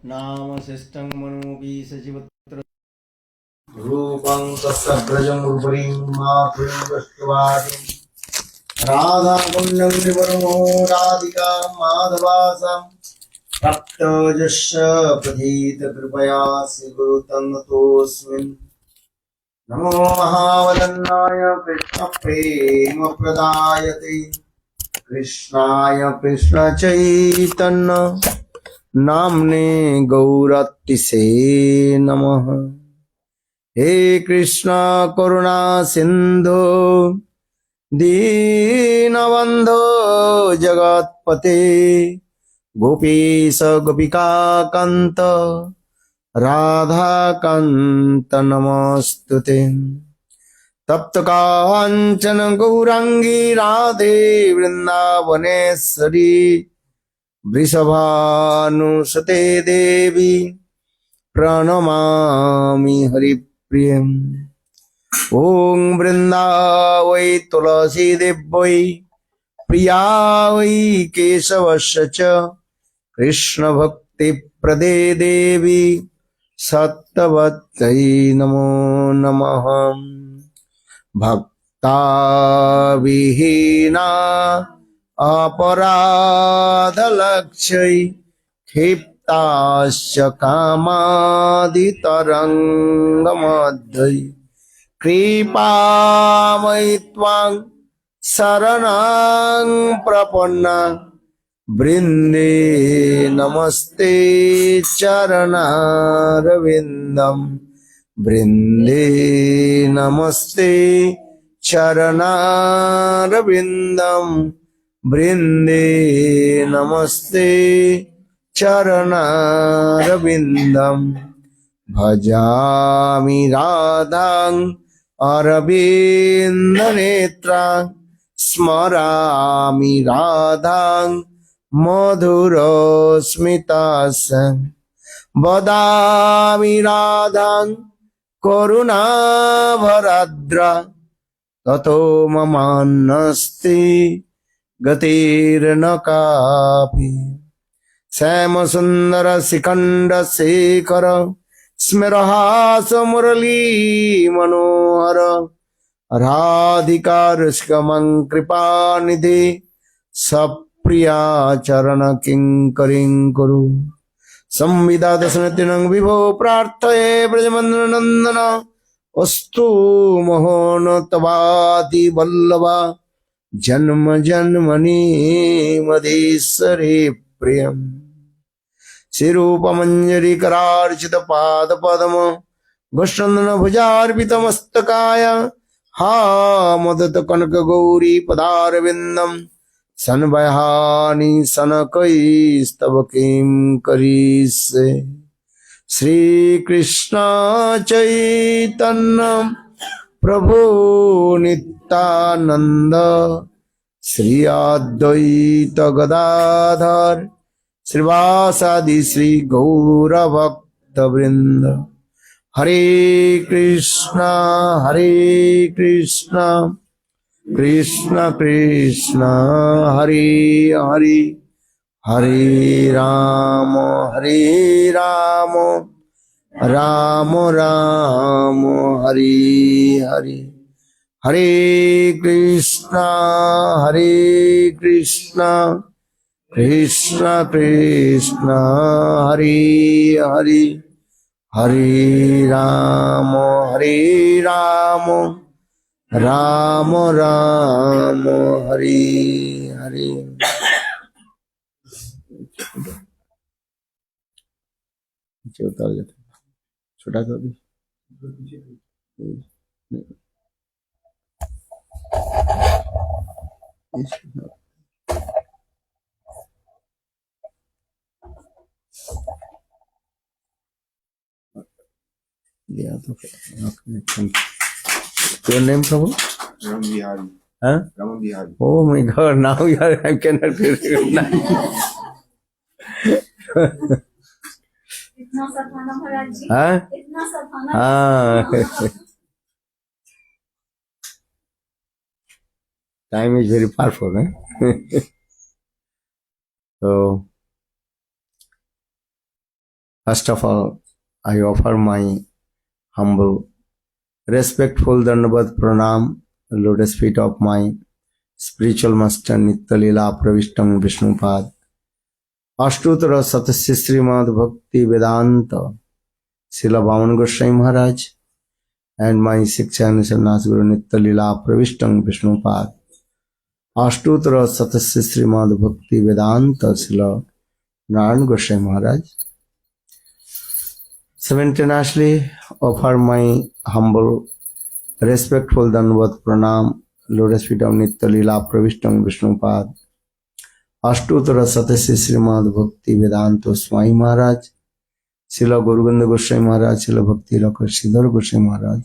नाम शिष्टं मनोऽपि सजीवत्र रूपं तस्सप्रजं रूपरीं मातृं दृष्ट्वादिं राधाकुण्डं विवरमो राधिका माधवासं भक्तजस्य प्रथितकृपया श्रीगुरुतन्नतोऽस्मिन् नमो महावदन्नाय कृष्णप्रेमप्रदायते कृष्णाय कृष्णचैतन्य नाम्ने गौरतिसे नमः। हे कृष्णा करुणा सिंधु दीनबंधो जगत्पते गोपीश गोपिका कांत राधा कांत नमस्तुते। तप्त कांचन गौरांगी राधे वृंदावनेश्वरी वृषभानुसुते देवी प्रणमामि हरिप्रियम्। ॐ वृन्दावै तुलसी देव्यै प्रिया वै केशवस्य च कृष्णभक्तिप्रदे देवी सत्यवत्यै नमो नमः। भक्ता विहीना अपराधलक्ष्यै क्षिप्ताश्च कामादितरङ्गमध्यै कृपामयि त्वां शरणं प्रपन्ना वृन्दे नमस्ते चरणारविन्दं वृन्दे नमस्ते चरणारविन्दं वृन्दे नमस्ते चरणारविन्दं भजामि राधां अरविन्दनेत्रां स्मरामि राधां मधुरस्मितासं वदामि राधां करुणाभराद्रा ततो ममान्नस्ति गतिर्न कापि। श्याम सुंदर शिखंड शेखर स्मरहास मुरली मनोहर राधिका रुष्कमं कृपानिधि सप्रिया चरण किंकरिं कुरु। संविदा दशनतिनं विभो प्रार्थये ब्रजमंदन नंदन अस्तु मोहन तवाति वल्लभा जन्म जन्मनि मदेश्वरे प्रियम्। श्रीरूपमंजरी करार्चित पाद पद्म घुष्णन भुजार्पित मस्तकाय हा मदत कनक गौरी पदारविंदम सनबहानि सनकैस्तव किं करिष्ये। श्री कृष्ण चैतन्य प्रभु नित्यानंद श्री अद्वैत गदाधर श्रीवासादि श्री गौर भक्त वृंद। हरे कृष्णा कृष्ण कृष्ण हरे हरे हरे राम राम राम हरे हरे। हरे कृष्णा कृष्ण कृष्ण हरे हरे हरे राम राम राम हरे हरे। उतार जाता छोटा सा भी दिया तो your name Prabhu? Raman Bihari. Huh? Raman Bihari. Oh my God! Now you are I cannot recognize. इतना सताना महाराज जी हाँ इतना सताना हाँ time is very powerful, eh? So First of all, I offer my humble, respectful Dandavat Pranam, lotus feet of my spiritual master Nitya Pravishtam Vishnupad, Ashtutra Satasya Srimad Bhakti Vedanta, Srila Bhavan Goswami Maharaj, and my Shiksha Sannyas Guru Nitya Pravishtam Vishnupad, Ashtutra Satasya Srimad Bhakti Vedanta, Srila Narayan Goswami Maharaj. Simultaneously offer my humble, respectful Dandavat Pranam, lotus feet of Nitya Pravishtam Vishnupad, Ashtutra Satasya Srimad Bhakti Vedanta Swami Maharaj, Srila Guruganda Goswami Maharaj, Srila Bhakti Rakha Sridhar Goswami Maharaj,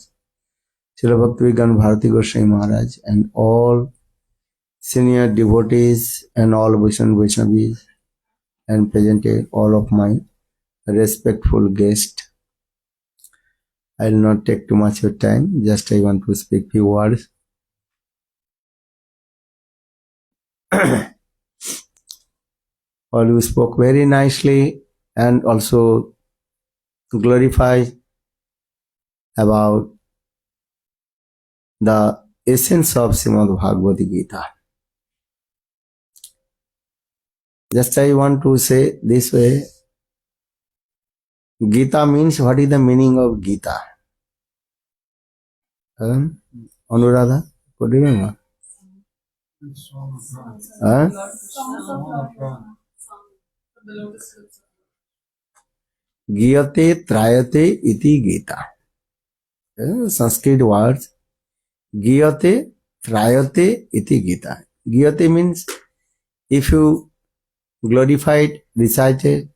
Srila Bhakti Vigyan Bharati Goswami Maharaj, and all senior devotees and all Vaishnavis, and presented all of my respectful guests. I will not take too much of time, just I want to speak few words. All you spoke very nicely and also glorify about the essence of Srimad Bhagavad Gita. Just I want to say this way, Gita means, what is the meaning of Gita? Anuradha, could you remember? Giyate Trayate iti Gita. Sanskrit words. Giyate Trayate iti Gita. Giyate means if you glorified, recited.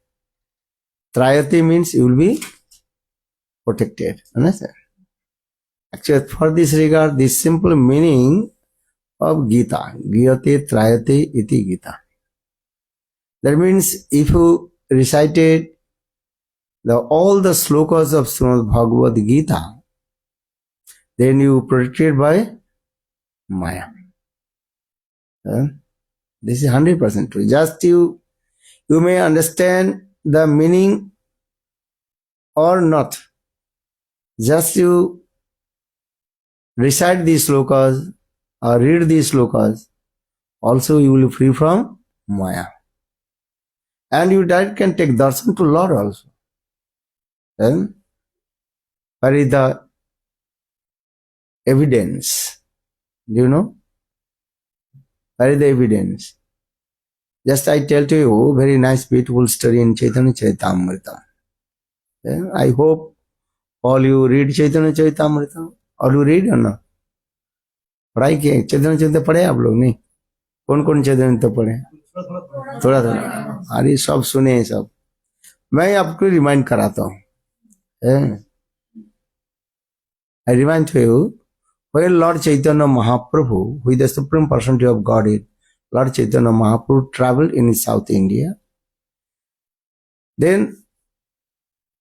Trayate means you will be protected. Understand? Actually, for this regard, this simple meaning of Gita, Giyate Trayate iti Gita. That means if you recited all the slokas of Srimad Bhagavad Gita, then you protected by Maya. This is 100% true. Just you may understand the meaning or not. Just you recite these slokas or read these slokas, also you will be free from Maya. And you direct can take darshan to Lord also. Then, where is the evidence? Do you know? Where is the evidence? Just I tell to you, very nice, beautiful story in Chaitanya Charitamrita. I hope all you read Chaitanya Charitamrita. All you read or not? पढ़ाई किए चैतन्य चरित्र पढ़े आप लोग? नहीं, कौन कौन चैतन्य पढ़े? थोड़ा थोड़ा, अरे सब सुने सब. मैं आपको रिमाइंड कराता हूँ. I remind to you, when Lord Chaitanya Mahaprabhu, who is the Supreme Personality of Godhead, Lord Chaitanya Mahaprabhu traveled in South India. Then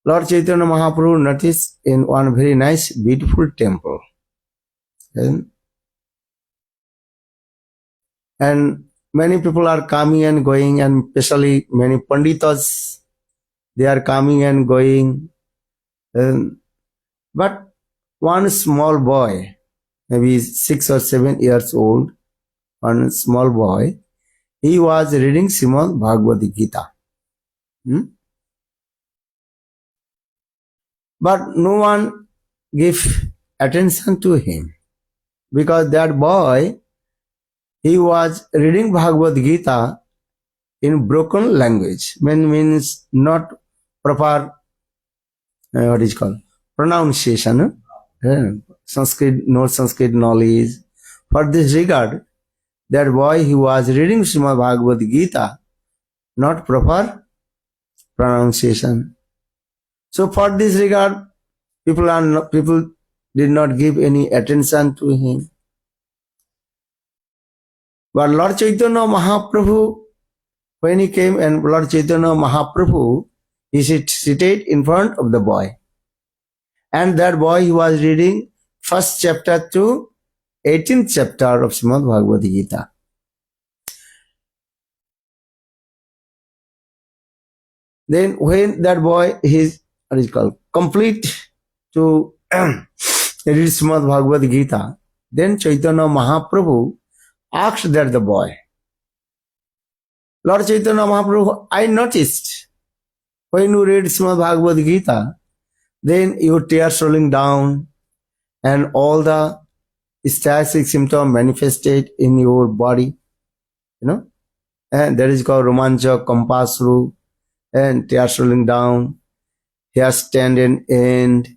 Lord Chaitanya Mahaprabhu noticed in one very nice, beautiful temple. And many people are coming and going, and especially many Panditas, they are coming and going. But one small boy, maybe 6 or 7 years old, one small boy, he was reading Srimad Bhagavad Gita. But no one gave attention to him, because that boy, he was reading Bhagavad Gita in broken language, means not proper, what is called, pronunciation, Sanskrit, no Sanskrit knowledge. For this regard, that boy, he was reading Srimad Bhagavad Gita, not proper pronunciation. So for this regard, people did not give any attention to him. But Lord Chaitanya Mahaprabhu, when he came, and Lord Chaitanya Mahaprabhu, he seated in front of the boy. And that boy, he was reading first chapter to 18th chapter of Srimad Bhagavad Gita. Then when that boy is what is called complete to read Srimad Bhagavad Gita, then Chaitanya Mahaprabhu asked that the boy, Lord Chaitanya Mahaprabhu, I noticed when you read Srimad Bhagavad Gita, then your tears rolling down and all the static symptoms manifested in your body, and that is called romancha, compasru, and tears rolling down, hair standing end,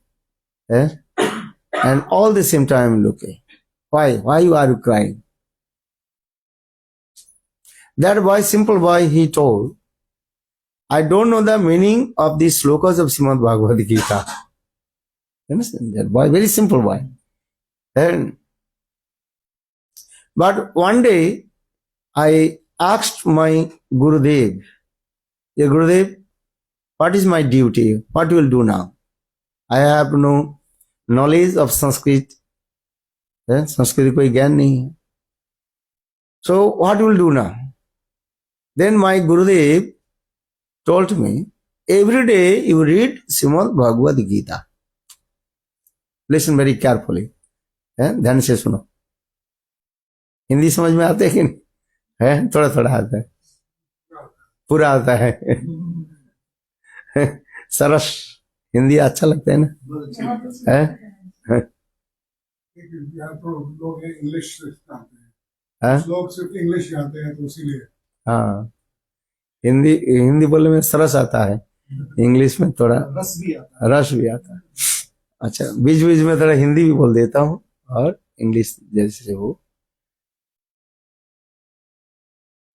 and all the symptoms I'm looking. Why? Why are you crying? That boy, simple boy, he told, I don't know the meaning of these slokas of Srimad Bhagavad Gita. You understand? That boy, very simple boy. But one day, I asked my Gurudev, "Yeah, Gurudev, what is my duty? What will do now? I have no knowledge of Sanskrit. Sanskrit koi gyan nahi hai. So what will do now?" Then my Gurudev told me, every day you read Srimad Bhagavad Gita. Listen very carefully. ध्यान से सुनो. हिंदी समझ में आते है कि नहीं? है थोड़ा थोड़ा आता है, पूरा आता है. सरस हिंदी अच्छा लगता है ना? है यहाँ तो लोग इंग्लिश जानते हैं, लोग सिर्फ इंग्लिश जानते हैं, तो इसीलिए. हाँ, हिंदी बोलने में सरस आता है, इंग्लिश में थोड़ा रस भी आता है. अच्छा, बीच बीच में थोड़ा हिंदी भी बोल देता हूँ और इंग्लिश जैसे हो.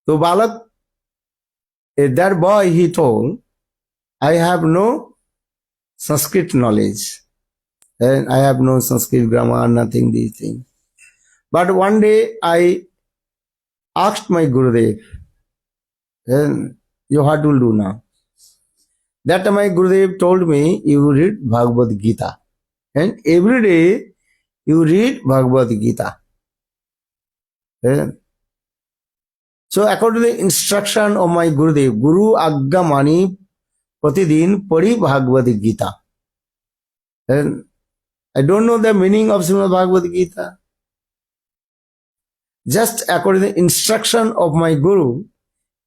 तो बालक, that boy, he told, I have no Sanskrit knowledge and I have no Sanskrit grammar, nothing these things. But one day I asked my Gurudev, then you what will do now? That time my Gurudev told me, you read Bhagavad Gita. And every day you read Bhagavad Gita. So according to the instruction of my Gurudev, Guru Agga Mani Pratidin Pari Bhagavad Gita. And I don't know the meaning of Srimad Bhagavad Gita. Just according to the instruction of my Guru,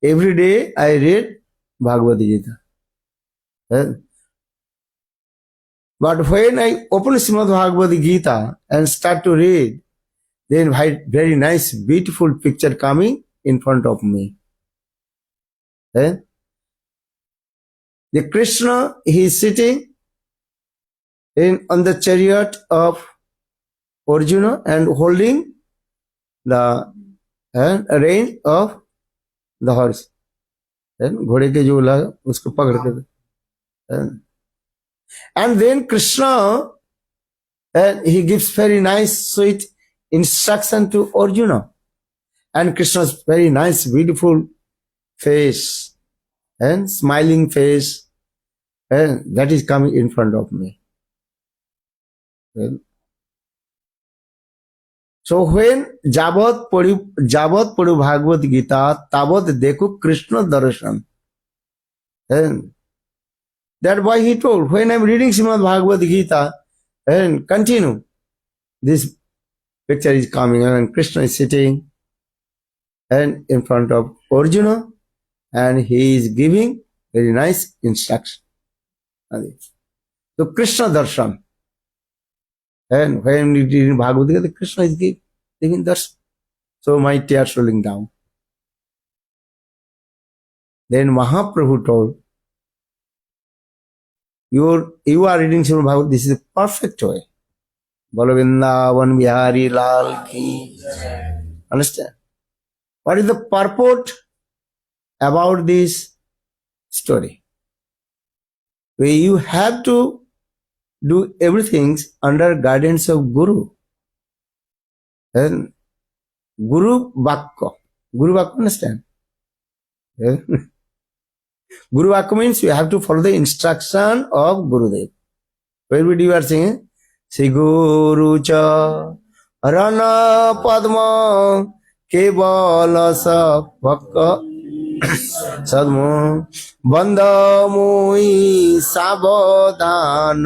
every day I read Bhagavad Gita. But when I open Srimad Bhagavad Gita and start to read, then very nice, beautiful picture coming in front of me. The Krishna, he is sitting on the chariot of Arjuna and holding the rein of the horse. घोड़े के जो लगा उसको पकड़ के. And then Krishna, he gives very nice, sweet instruction to Arjuna. And Krishna's very nice, beautiful face and smiling face, and that is coming in front of me. So when Jabat Padu Bhagavad Gita, Tabat Deku Krishna Darshan. And that's why he told, when I'm reading Srimad Bhagavad Gita, and continue, this picture is coming and Krishna is sitting and in front of Arjuna and he is giving very nice instruction. So Krishna Darshan. And when we read Bhagavad Gita, Krishna is giving darshan. So my tears rolling down. Then Mahaprabhu told, you are reading Srimad Bhagavad, this is a perfect way. Bolo Vrindavan Bihari Lal Ki. Understand? What is the purport about this story? Where you have to do everything under guidance of Guru. And Guru Vakka. Guru Vakka, understand? Guru Vakka means you have to follow the instruction of Gurudev. Where would you are saying? Sri Guru Cha Rana Padma Kevala Sa Vakka সদম বন্ধমুই সাবধান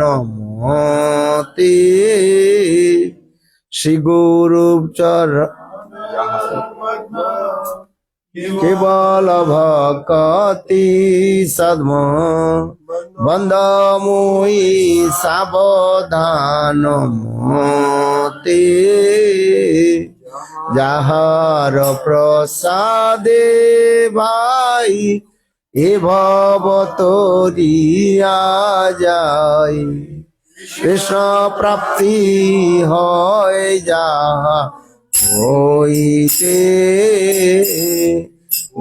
মতে শ্রী গুরু চর কেবল ভকতি সদম বন্ধমুই সাবধান মতে যাহার প্রসাদে ভাই এ ভব তরিয়া যায় কৃষ্ণ প্রাপ্তি হয় যাহা হইতে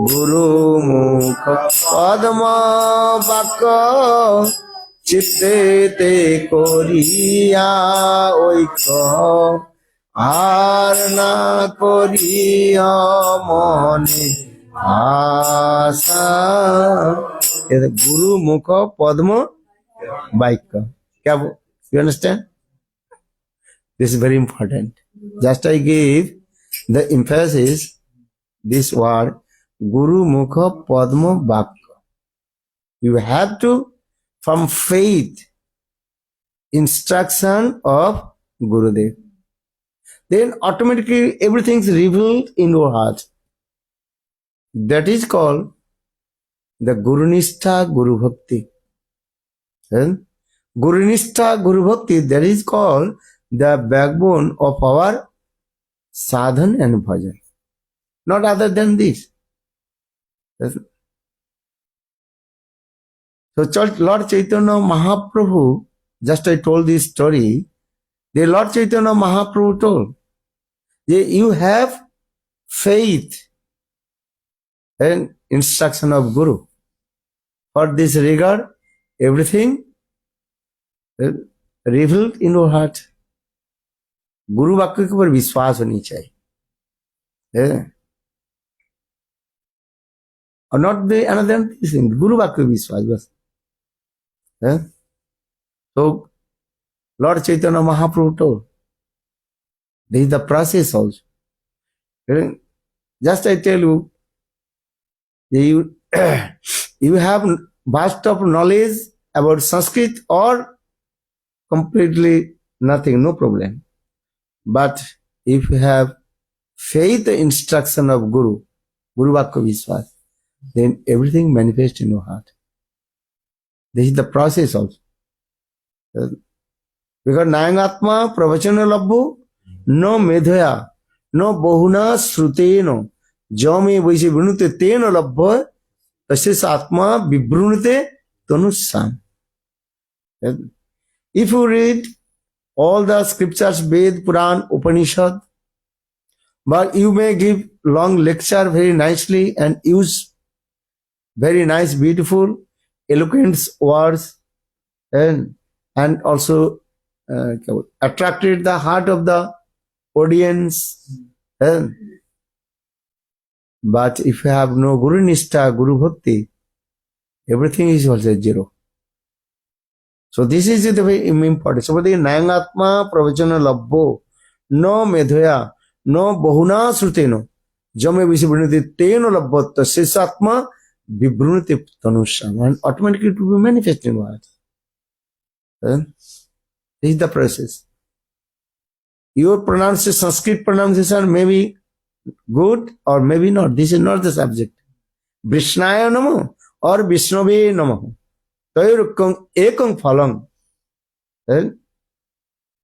গুরু মুখ পদ্ম বাক্য চিত্তেতে করিয়া ঐক্য আর না করিয়া মনে আশা গুরু মুখ পদ্ম বাক্য क्या you understand this is very important just I gave the emphasis this word guru mukha padma vakya you have to from faith instruction of gurudev then automatically everything is revealed in your heart that is called the guru nishtha guru bhakti and Guru Nishtha, Guru Bhakti, that is called the backbone of our sadhan and bhajan. Not other than this. So Lord Chaitanya Mahaprabhu, just I told this story, the Lord Chaitanya Mahaprabhu told, that you have faith and instruction of Guru. For this regard, everything revealed in your heart. गुरु वाक्य के ऊपर विश्वास होनी चाहिए और not the another thing गुरु वाक्य विश्वास बस तो Lord Chaitanya Mahaprabhu told this is the process also just I tell you you have vast of knowledge about Sanskrit or completely nothing, no problem. But if you have faith, the instruction of Guru, Guru Vakya Vishwas, then everything manifests in your heart. This is the process also. Because Nayangatma Pravachana Labhu no medhaya no bahuna sruteno jame vaise vinute tena labha tasya atma vibrunute tanusam. If you read all the scriptures, Ved, Puran, Upanishad, but you may give long lecture very nicely and use very nice, beautiful, eloquent words and also attracted the heart of the audience. But if you have no Guru Nishtha, Guru Bhakti, everything is also zero. So this is the very important. So the Nayangatma Pravachana Labbo no medhaya no bahuna sruteno jame visibhunati teno labbo tasesatma vibrunati tanusham and automatically it will be manifested in what? This is the process. Your pronunciation, Sanskrit pronunciation may be good or maybe not. This is not the subject. Vishnaya namo or Vishnave namo. Ekam phalam.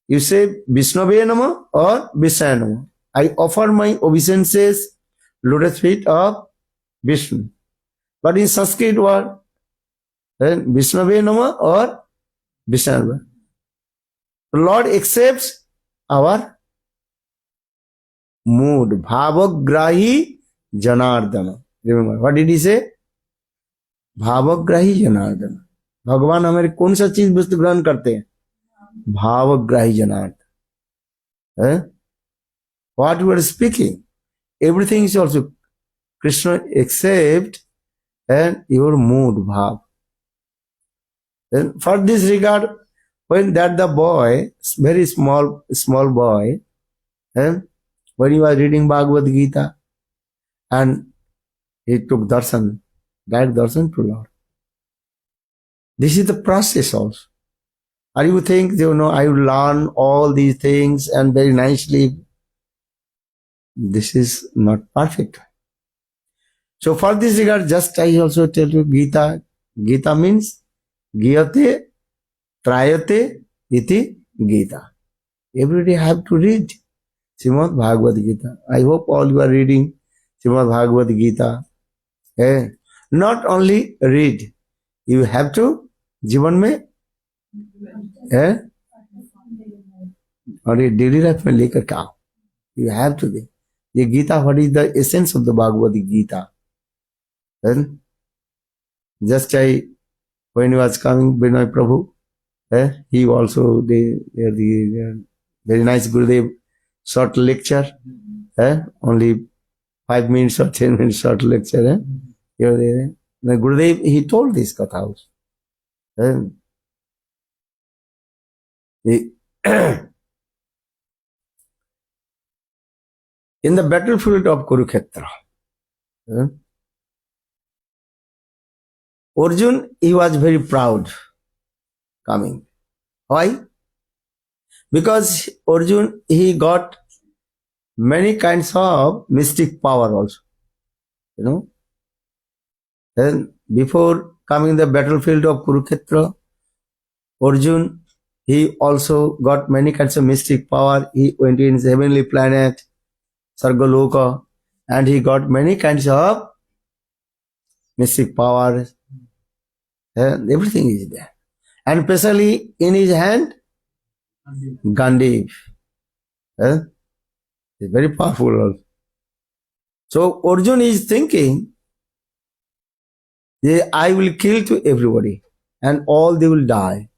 You say Vishnave nama or Vishnaya nama. I offer my obeisances, lotus feet of Vishnu. But in Sanskrit word, Vishnave nama or Vishnaya. The Lord accepts our mood. Bhavagrahi Janardana. Remember, what did he say? Bhavagrahi Janardana. भगवान हमारे कौन सा चीज वस्तु ग्रहण करते हैं भावग्राही जनार्द what you are speaking everything is also Krishna except and your mood bhav and for this regard when that the boy very small boy when he was reading Bhagavad Gita and He took darshan, direct darshan to Lord. This is the process also. Or you think, I will learn all these things and very nicely. This is not perfect. So for this regard, just I also tell you Gita. Gita means Giyate, Trayate, iti Gita. Every day have to read Srimad Bhagavad Gita. I hope all you are reading Srimad Bhagavad Gita. Not only read, you have to जीवन में और ये daily life में लेकर के आओ. You have to be. ये Gita, what is the essence of the Bhagavad Gita? And just when he was coming, Binoy Prabhu, he also, the very nice Gurudev, short lecture, only 5 minutes or 10 minutes short lecture. The Gurudev, he told this katha also. In the battlefield of Kurukshetra, Arjun, he was very proud coming. Why? Because Arjun, he got many kinds of mystic power also. Then before coming the battlefield of Kurukshetra, Arjun, he also got many kinds of mystic power. He went in his heavenly planet, Sargaloka, and he got many kinds of mystic power. Everything is there. And especially in his hand, Gandiv. It's very powerful also. So Arjun is thinking, I will kill to everybody and all they will die.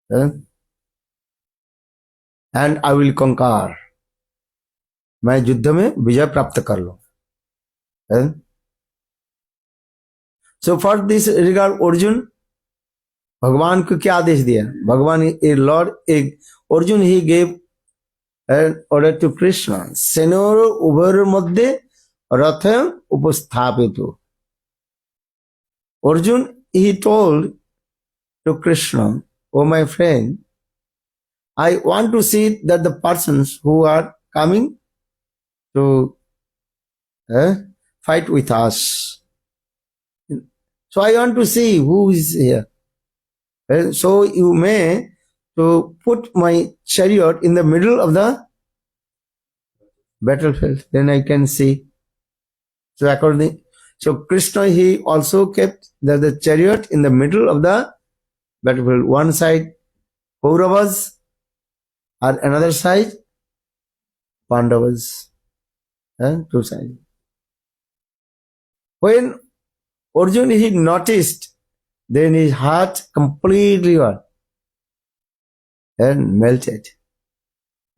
And I will conquer. मैं युद्ध में विजय प्राप्त कर लूं. So for this regard, Arjun, भगवान को क्या आदेश दिया? भगवान Lord, Arjun, he gave an order to Krishna. सेनोर उभर मध्य रथ उपस्थापित. Arjun, he told to Krishna, oh my friend, I want to see that the persons who are coming to fight with us. So I want to see who is here. So you may to put my chariot in the middle of the battlefield. Then I can see. So Krishna, he also kept the chariot in the middle of the battlefield. One side Kauravas, or another side Pandavas. Two sides. When Arjun, he noticed, then his heart completely and melted.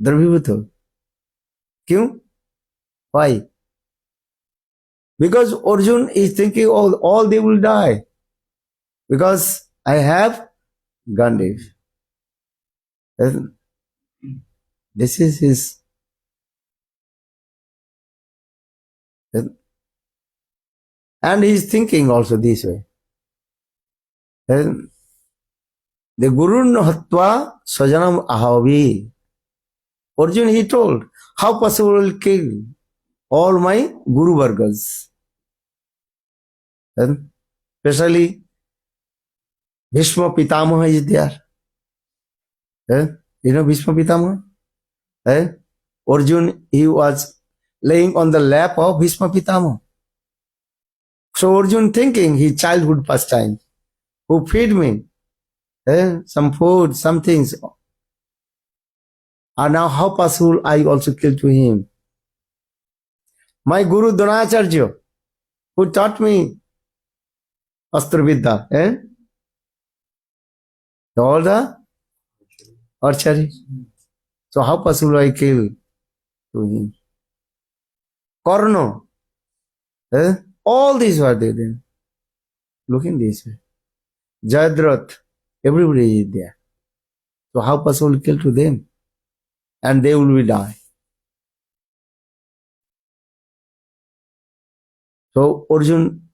Dravibhuto. Kyun? Why? Because Arjun is thinking, all they will die. Because I have Gandiv. This is his. And he is thinking also this way. The Guru Hatva Swajanam Ahavi. Arjun, he told, how possible will kill all my Guru Vargas? Especially Bhishma Pitamaha is there. You know Bhishma Pitamaha? Arjun, he was laying on the lap of Bhishma Pitamaha. So Arjun thinking his childhood pastime, who feed me some food, some things. And now how possible I also kill to him? My Guru Dronacharya, who taught me Astra Vidya, all the archery. So how possible I kill to him? Karna, all these were there then. Looking this way. Jayadrat, everybody is there. So how possible to kill to them? And they will be die. So Arjun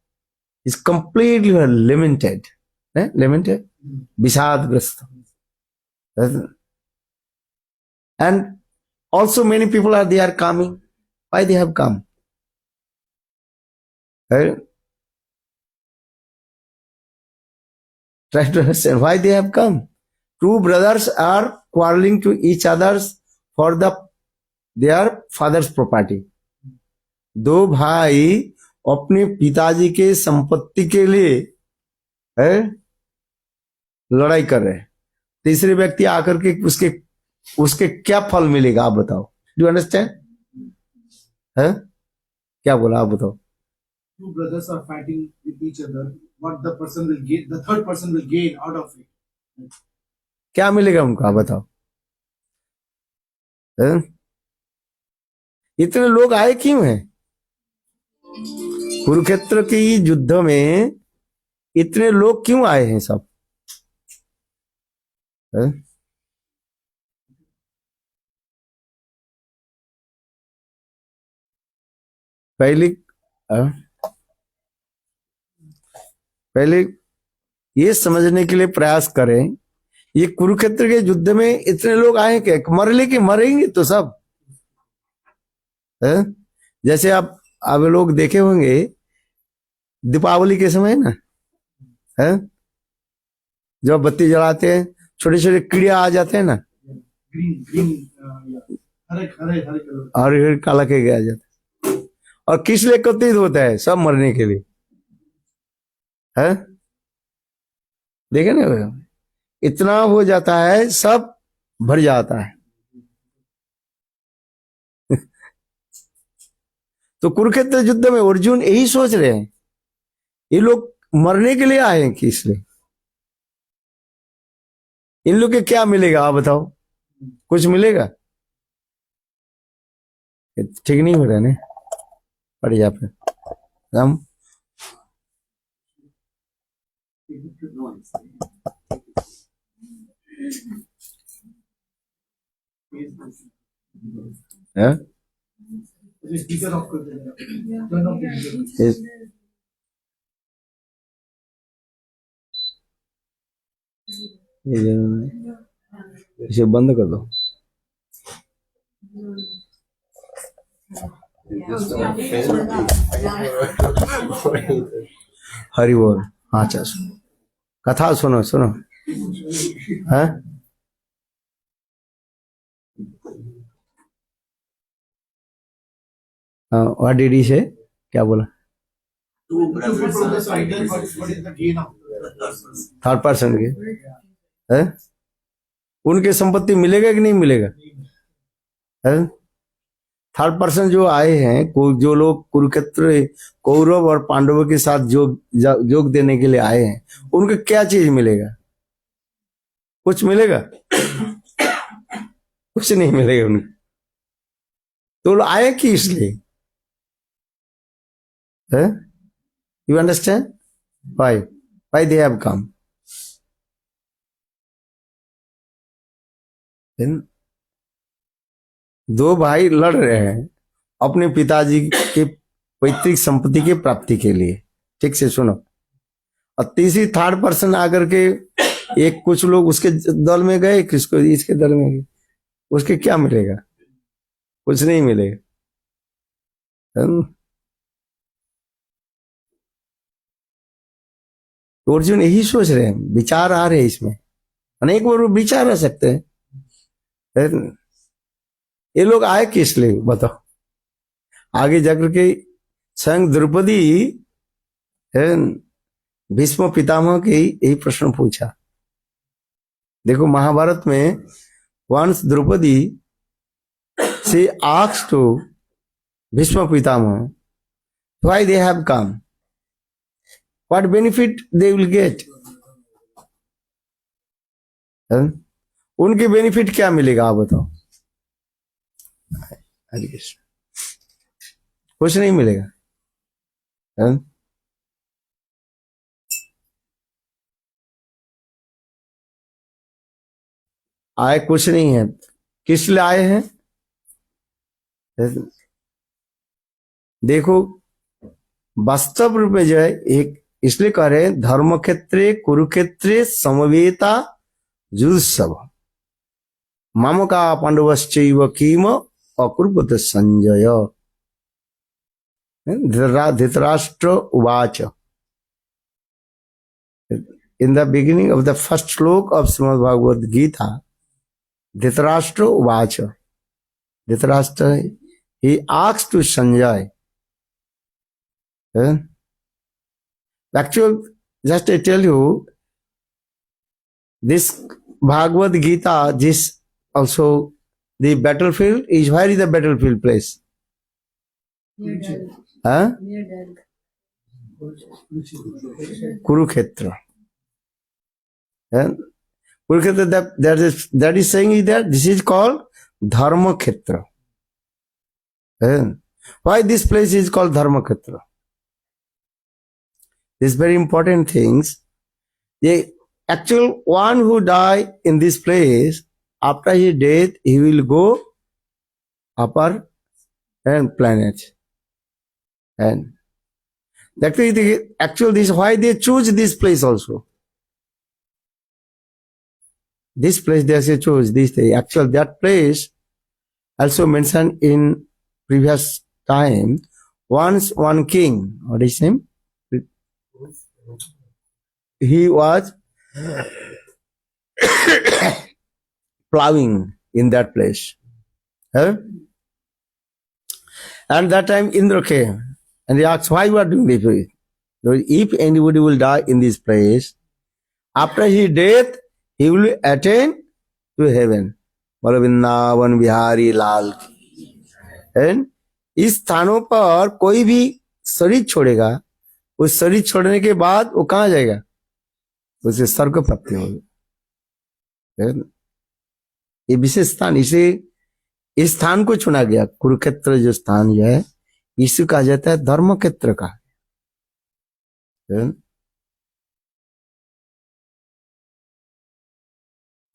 is completely lamented. Lamented? Vishadgrasta. And also many people are there coming. Why they have come? Right? Try to understand why they have come. Two brothers are quarreling to each other for their father's property. दो भाई अपने पिताजी के संपत्ति के लिए है लड़ाई कर रहे हैं. तीसरे व्यक्ति आकर के उसके उसके क्या फल मिलेगा आप बताओ. Do understand? है क्या बोला आप बताओ. Two brothers are fighting with each other. What the person will gain, the third person will gain out of it. क्या मिलेगा उनको आप बताओ. है? इतने लोग आए क्यों हैं कुरुक्षेत्र की युद्ध में. इतने लोग क्यों आए हैं सब. है? पहले ये समझने के लिए प्रयास करें ये कुरुक्षेत्र के युद्ध में इतने लोग आए क्या. मरले कि मरेंगे तो सब. है? जैसे आप लोग देखे होंगे दीपावली के समय ना है जब बत्ती जलाते हैं छोटे छोटे कीड़े आ जाते हैं ना. Green, हरे कलर. हरे काला के आ जाते हैं. और किस लिए एकत्रित होता है. सब मरने के लिए. है देखे ना इतना हो जाता है सब भर जाता है. तो कुरुक्षेत्र युद्ध में अर्जुन यही सोच रहे हैं ये लोग मरने के लिए आए हैं कि इसलिए इन लोग के क्या मिलेगा आप बताओ. कुछ मिलेगा. ठीक नहीं हो रहा है पड़ जा पे हम. है? Speaker off कर देना. Turn off the speaker. इसे बंद कर दो. हरि बोल. हाँ अच्छा सुनो कथा सुनो सुनो. है व्हाट डिड ही से क्या बोला. Two people from the side, then what is the gain of third person के. है उनके संपत्ति मिलेगा कि नहीं मिलेगा. है थर्ड पर्सन जो आए हैं जो लोग कुरुक्षेत्र कौरव और पांडवों के साथ जोग देने के लिए आए हैं उनको क्या चीज मिलेगा. कुछ मिलेगा. कुछ नहीं मिलेगा उनको. तो आए कि इसलिए. है you understand why they have come. Then, दो भाई लड़ रहे हैं अपने पिताजी के पैतृक संपत्ति की प्राप्ति के लिए. ठीक से सुनो. और तीसरी थर्ड पर्सन आकर के एक कुछ लोग उसके दल में गए किसको इसके दल में गए. उसके क्या मिलेगा. कुछ नहीं मिलेगा. अर्जुन यही सोच रहे हैं. विचार आ रहे हैं इसमें अनेक बार विचार आ सकते हैं. ये लोग आए किस लिए बताओ. आगे जाकर के स्वयं द्रौपदी भीष्म पितामह के यही प्रश्न पूछा. देखो महाभारत में वंस द्रौपदी से asked to Bhishma Pitamah why they have come. What benefit they will get? उनके बेनिफिट क्या मिलेगा आप बताओ. कुछ नहीं मिलेगा. आए कुछ नहीं है. किस लिए आए हैं. देखो वास्तव रूप में जो है एक इसलिए कह रहे हैं धर्म क्षेत्रे कुरुक्षेत्रे समवेता जुत्सव मामका पांडवश्चैव किम अकुर्वत संजय धृतराष्ट्र उवाच in the beginning of the first slok of Srimad Bhagavad Gita, Dhritarashtra Uvacha. Dhritarashtra, he asked to Sanjay. Actually, just I tell you, this Bhagavad Gita, this also, the battlefield is, where is the battlefield place? Near Delhi. Huh? Near Delhi. Kurukshetra. Kurukshetra, that is saying is that this is called Dharma Khetra. Why this place is called Dharma Khetra? These very important things. The actual one who die in this place, after his death, he will go upper and planet. And that is the actual this why they choose this place also. This place they say choose this day. Actual that place also mentioned in previous time. Once one king, what is his name? He was plowing in that place. And that time Indra came and he asked, why you are doing this? If anybody will die in this place, after his death, he will attain to heaven. बोलो वृंदावन बिहारी लाल की। And इस स्थानों पर कोई भी शरीर छोड़ेगा, उस शरीर छोड़ने के बाद वो कहाँ जाएगा? उसे स्वर्ग प्राप्ति होगी। ये विशेष स्थान, इसे इस स्थान को चुना गया। कुरुक्षेत्र जो स्थान जो है, इसे कहा जाता है धर्म क्षेत्र का।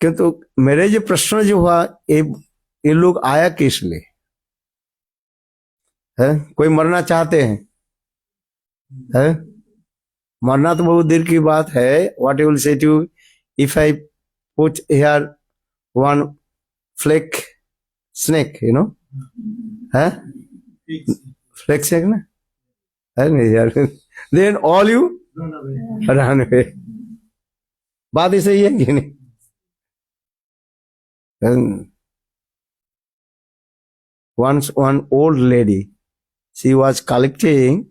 किंतु मेरे जो प्रश्न जो हुआ, ये लोग आया किस लिए है? कोई मरना चाहते हैं? है मरना तो बहुत देर की बात है। What you will say to if I put here one flake snake, you know, है फ्लेक स्नेक ना, है नहीं यार, then all you run away. बात ही सही है कि नहीं? Once one old lady, she was collecting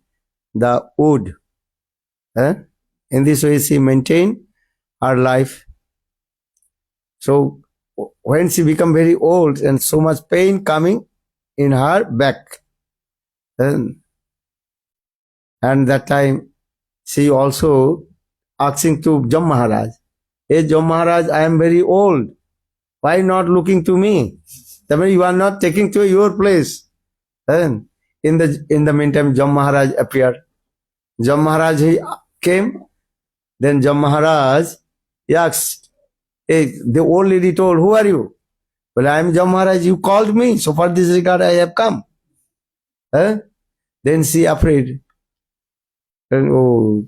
the wood. In this way she maintained her life. So when she became very old and so much pain coming in her back, and that time she also asking to Jam Maharaj, hey Jam Maharaj, I am very old. Why not looking to me? That means you are not taking to your place. And in the meantime, Jam Maharaj appeared. Jam Maharaj he came. Then Jam Maharaj he asked, hey, the old lady told, who are you? Well, I am Jam Maharaj. You called me, so for this regard I have come. Then she afraid. And, oh,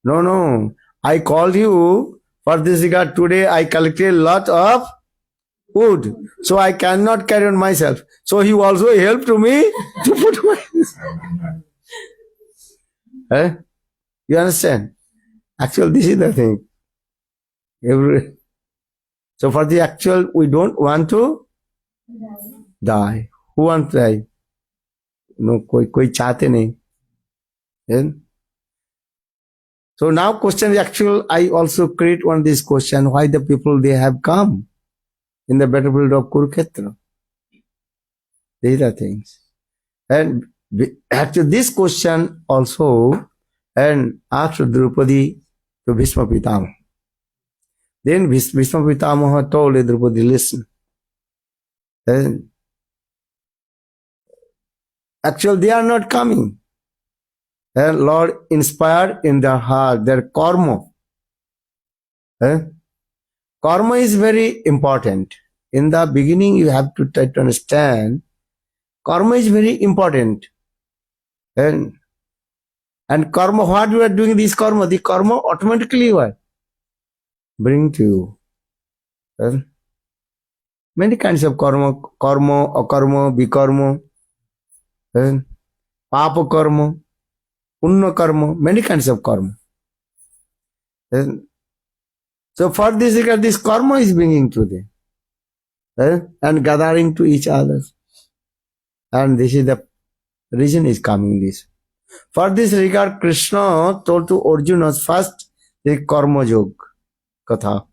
no, I called you for this regard. Today I collected a lot of wood, so I cannot carry on myself. So he also helped to me to put my. You understand? Actually, this is the thing. So for the actual, we don't want to die. Who wants to die? No, koi चाहते नहीं. So now question is actual. I also create one this question: why the people they have come in the battlefield of Kurukshetra? These are things. And actually this question also and asked Draupadi to Bhishma Pitamaha. Then Bhishma Pitamaha told Draupadi, listen. And actually they are not coming. And Lord inspired in their heart, their karma. Karma is very important. In the beginning, you have to try to understand karma is very important. And And karma, what you are doing this karma, the karma automatically what? Bring to you. Well, many kinds of karma, karma, akarma, vikarma, well, papa karma, punna karma, many kinds of karma. Well, so for this regard, this karma is bringing to them. Well, and gathering to each other. And this is the reason is coming this. For this regard, Krishna told to Arjuna first the karma yoga katha.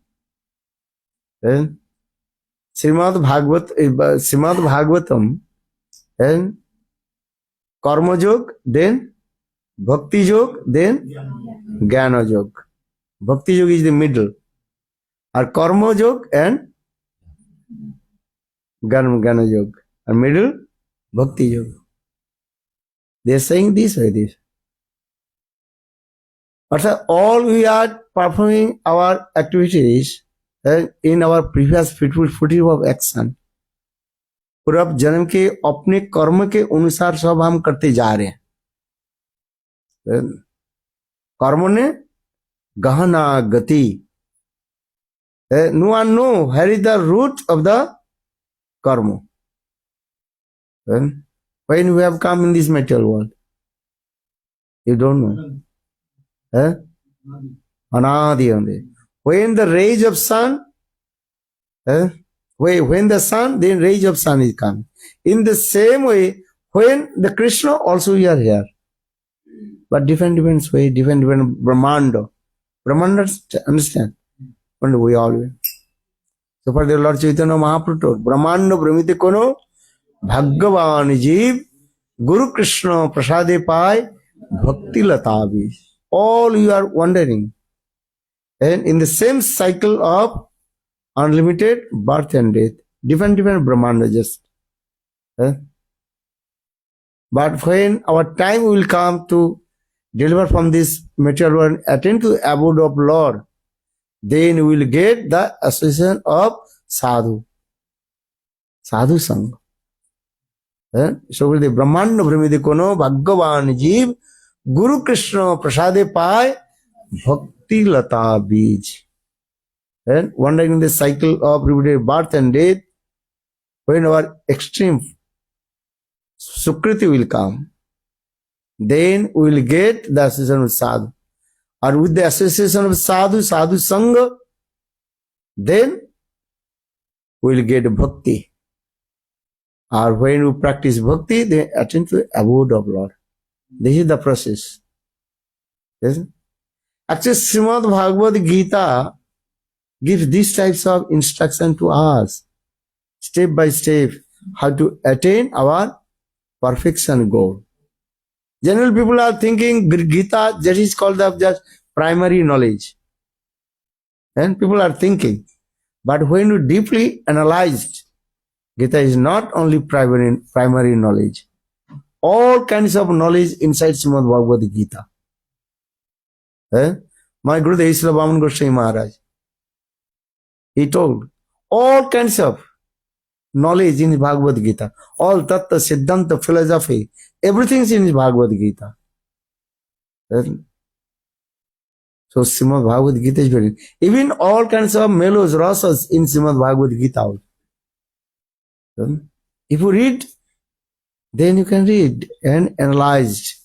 And Srimad Bhagavatam, and karma yoga, then bhakti yoga, then jnana yoga. Bhakti yoga is the middle. Or karma yoga and jnana yoga. And middle, bhakti yoga. They are saying this way, this. But all we are performing our activities in our previous footage of action. पूर्व जन्म के अपने कर्म के अनुसार सब हम करते जा रहे हैं. कर्म ने गहना गति. No one know where is the root of the karma. When we have come in this material world, you don't know. Anadi only. When the rays of sun, when the sun, then rays of sun is coming. In the same way, when the Krishna also we are here, but different way, different Brahmanda. Brahmanda understand? And we all will. So for the Lord Chaitanya Mahaprabhu told, Brahmanda Brahmite Kono Bhagavan Jeev Guru Krishna Prasade Pai Bhakti Latavi. All you are wondering. And in the same cycle of unlimited birth and death, different Brahmanda just. But when our time will come to deliver from this material world, attend to the abode of Lord, then we will get the association of sadhu. Sadhu Sangha. So the Brahmanda Brahmide Kono Bhagavan Jeev Guru Krishna Prasade Pai Bhakti Lata Bij. And wandering in the cycle of repeated birth and death, when our extreme Sukriti will come, then we will get the association of sadhu. Or with the association of sadhu sangha, then we will get bhakti. Or when we practice bhakti, then attend to the abode of Lord. This is the process. Yes? Actually, Srimad Bhagavad Gita gives these types of instruction to us, step by step, how to attain our perfection goal. General people are thinking Gita, that is called the just primary knowledge. And people are thinking. But when you deeply analyzed, Gita is not only primary knowledge. All kinds of knowledge inside Srimad Bhagavad Gita. My Guru Isla Vaman Goswami Maharaj, he told all kinds of knowledge in Bhagavad Gita. All Tattva, Siddhanta, philosophy, everything is in Bhagavad Gita. So Srimad Bhagavad Gita is very... Even all kinds of melos, rasas in Srimad Bhagavad Gita. If you read, then you can read and analyze.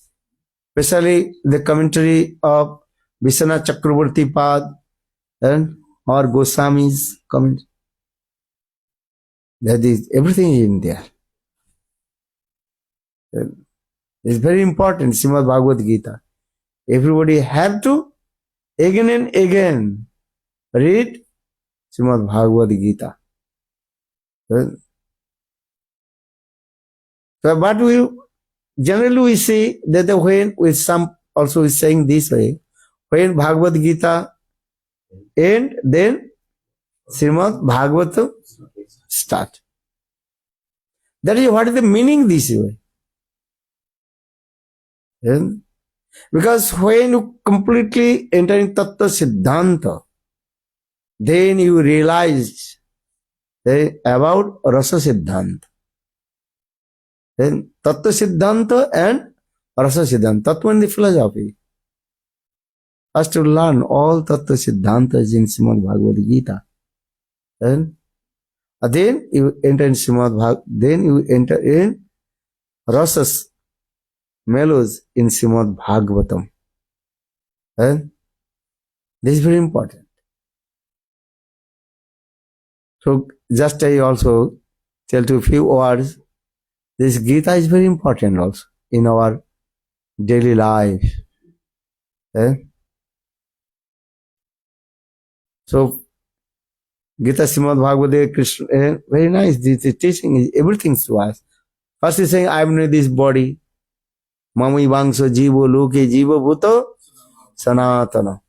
Especially the commentary of Vishwanath Chakravarti Pad or Goswami's comment. That is, everything is in there. It's very important, Srimad Bhagavad Gita. Everybody have to again and again read Srimad Bhagavad Gita. So, but generally we see that when with some also is saying this way, when Bhagavad Gita end, then Srimad Bhagavatam start. That is what is the meaning this way. Because when you completely enter in Tattva Siddhanta, then you realize about Rasa Siddhanta. Then Tattva Siddhanta and Rasa Siddhanta. Tattva in the philosophy. First to learn all Tattva Siddhantas in Srimad Bhagavad Gita. Then you enter in then you enter in Rasas, mellows in Srimad Bhagavatam. This is very important. So just I also tell you a few words. This Gita is very important also in our daily life. So Gita Srimad Bhagavad Krishna, very nice. This teaching is everything to us. First is saying, I am not this body. Mami Vangso Jivo Loke Jivo Bhuto Sanatana.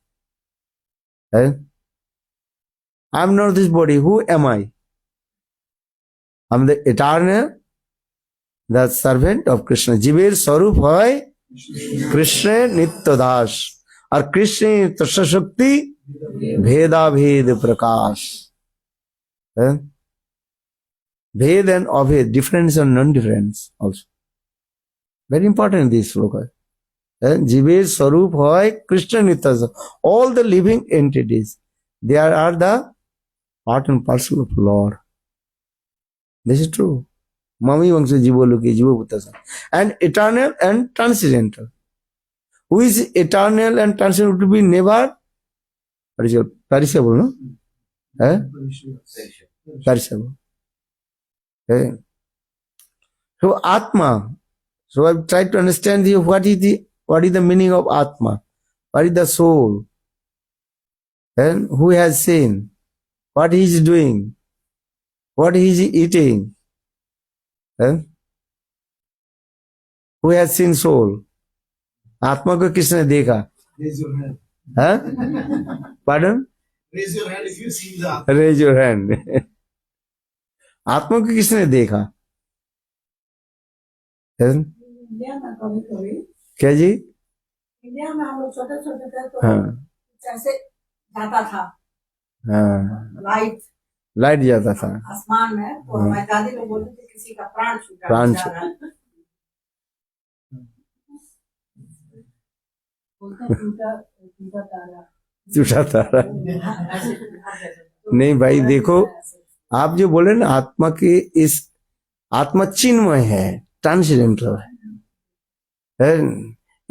I am not this body. Who am I? I am the eternal, the servant of Krishna. Jiver Sarup Hoy Krishna Nityadas. Or Krishna Tasya Shakti Veda Ved Prakash. Ved and Aved, difference and non-difference also. Very important this sloka. Jive Sarup Hoy Krishna Nityadas. All the living entities, they are the part and parcel of Lord. This is true. Mami Vangsa Jivo Loke Jivo Bhuttasa. And eternal and transcendental. Who is eternal and transcendental? To be never perishable, no? Perishable. So Atma. So I've tried to understand here what is the meaning of Atma? What is the soul? And who has seen? What he is doing? What he is eating? Who has seen soul? आत्मा को किसने देखा? Raise your hand. Pardon? Raise your hand if you see the Atma. Raise your hand. आत्मा को किसने देखा? India में कभी कभी क्या जी? इंडिया में हम लोग छोटे छोटे थे तो हाँ जैसे जाता था हाँ लाइट जाता था आसमान में तो हमारी दादी लोग बोलते थे किसी का प्राण छूटा प्राण जा रहा है। बोलते टूटा टूटा तारा टूटा तारा नहीं भाई देखो आप जो बोले ना आत्मा की इस आत्मा चिन्मय है ट्रांसेंडेंटल है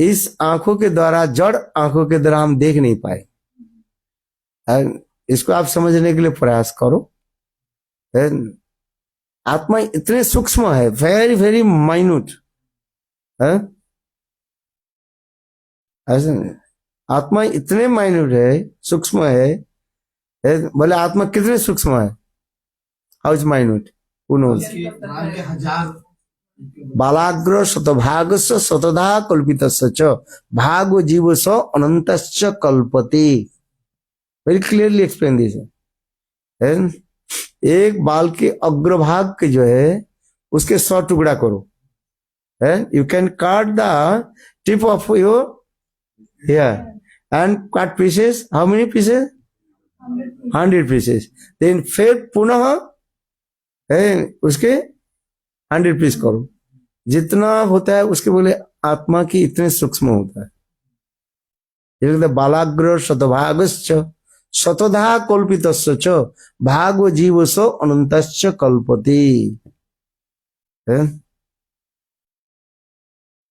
इस आंखों के द्वारा जड़ आंखों के द्वारा हम देख नहीं पाए इसको आप समझने के लिए प्रयास करो आत्मा इतने सूक्ष्म है वेरी वेरी माइन्यूट है ऐसा आत्मा इतने माइन्यूट है सूक्ष्म है बोले आत्मा कितने सूक्ष्म है how is minute who knows बालाग्र शतभागस्य शतधा कल्पितस्य च भागो जीवस्य अनंतश्च कल्पते वेरी क्लियरली एक्सप्लेन दिस एक बाल के अग्रभाग के जो है उसके 100 टुकड़ा करो you can cut the tip of your hair and cut pieces how many pieces 100 pieces then फिर पुनः उसके 100 पीस करो जितना होता है उसके बोले आत्मा की इतने सूक्ष्म होता है बालाग्र शतभागश्च शतधा कल्पितस्य च भागो जीवसो अनंतश्च कल्पते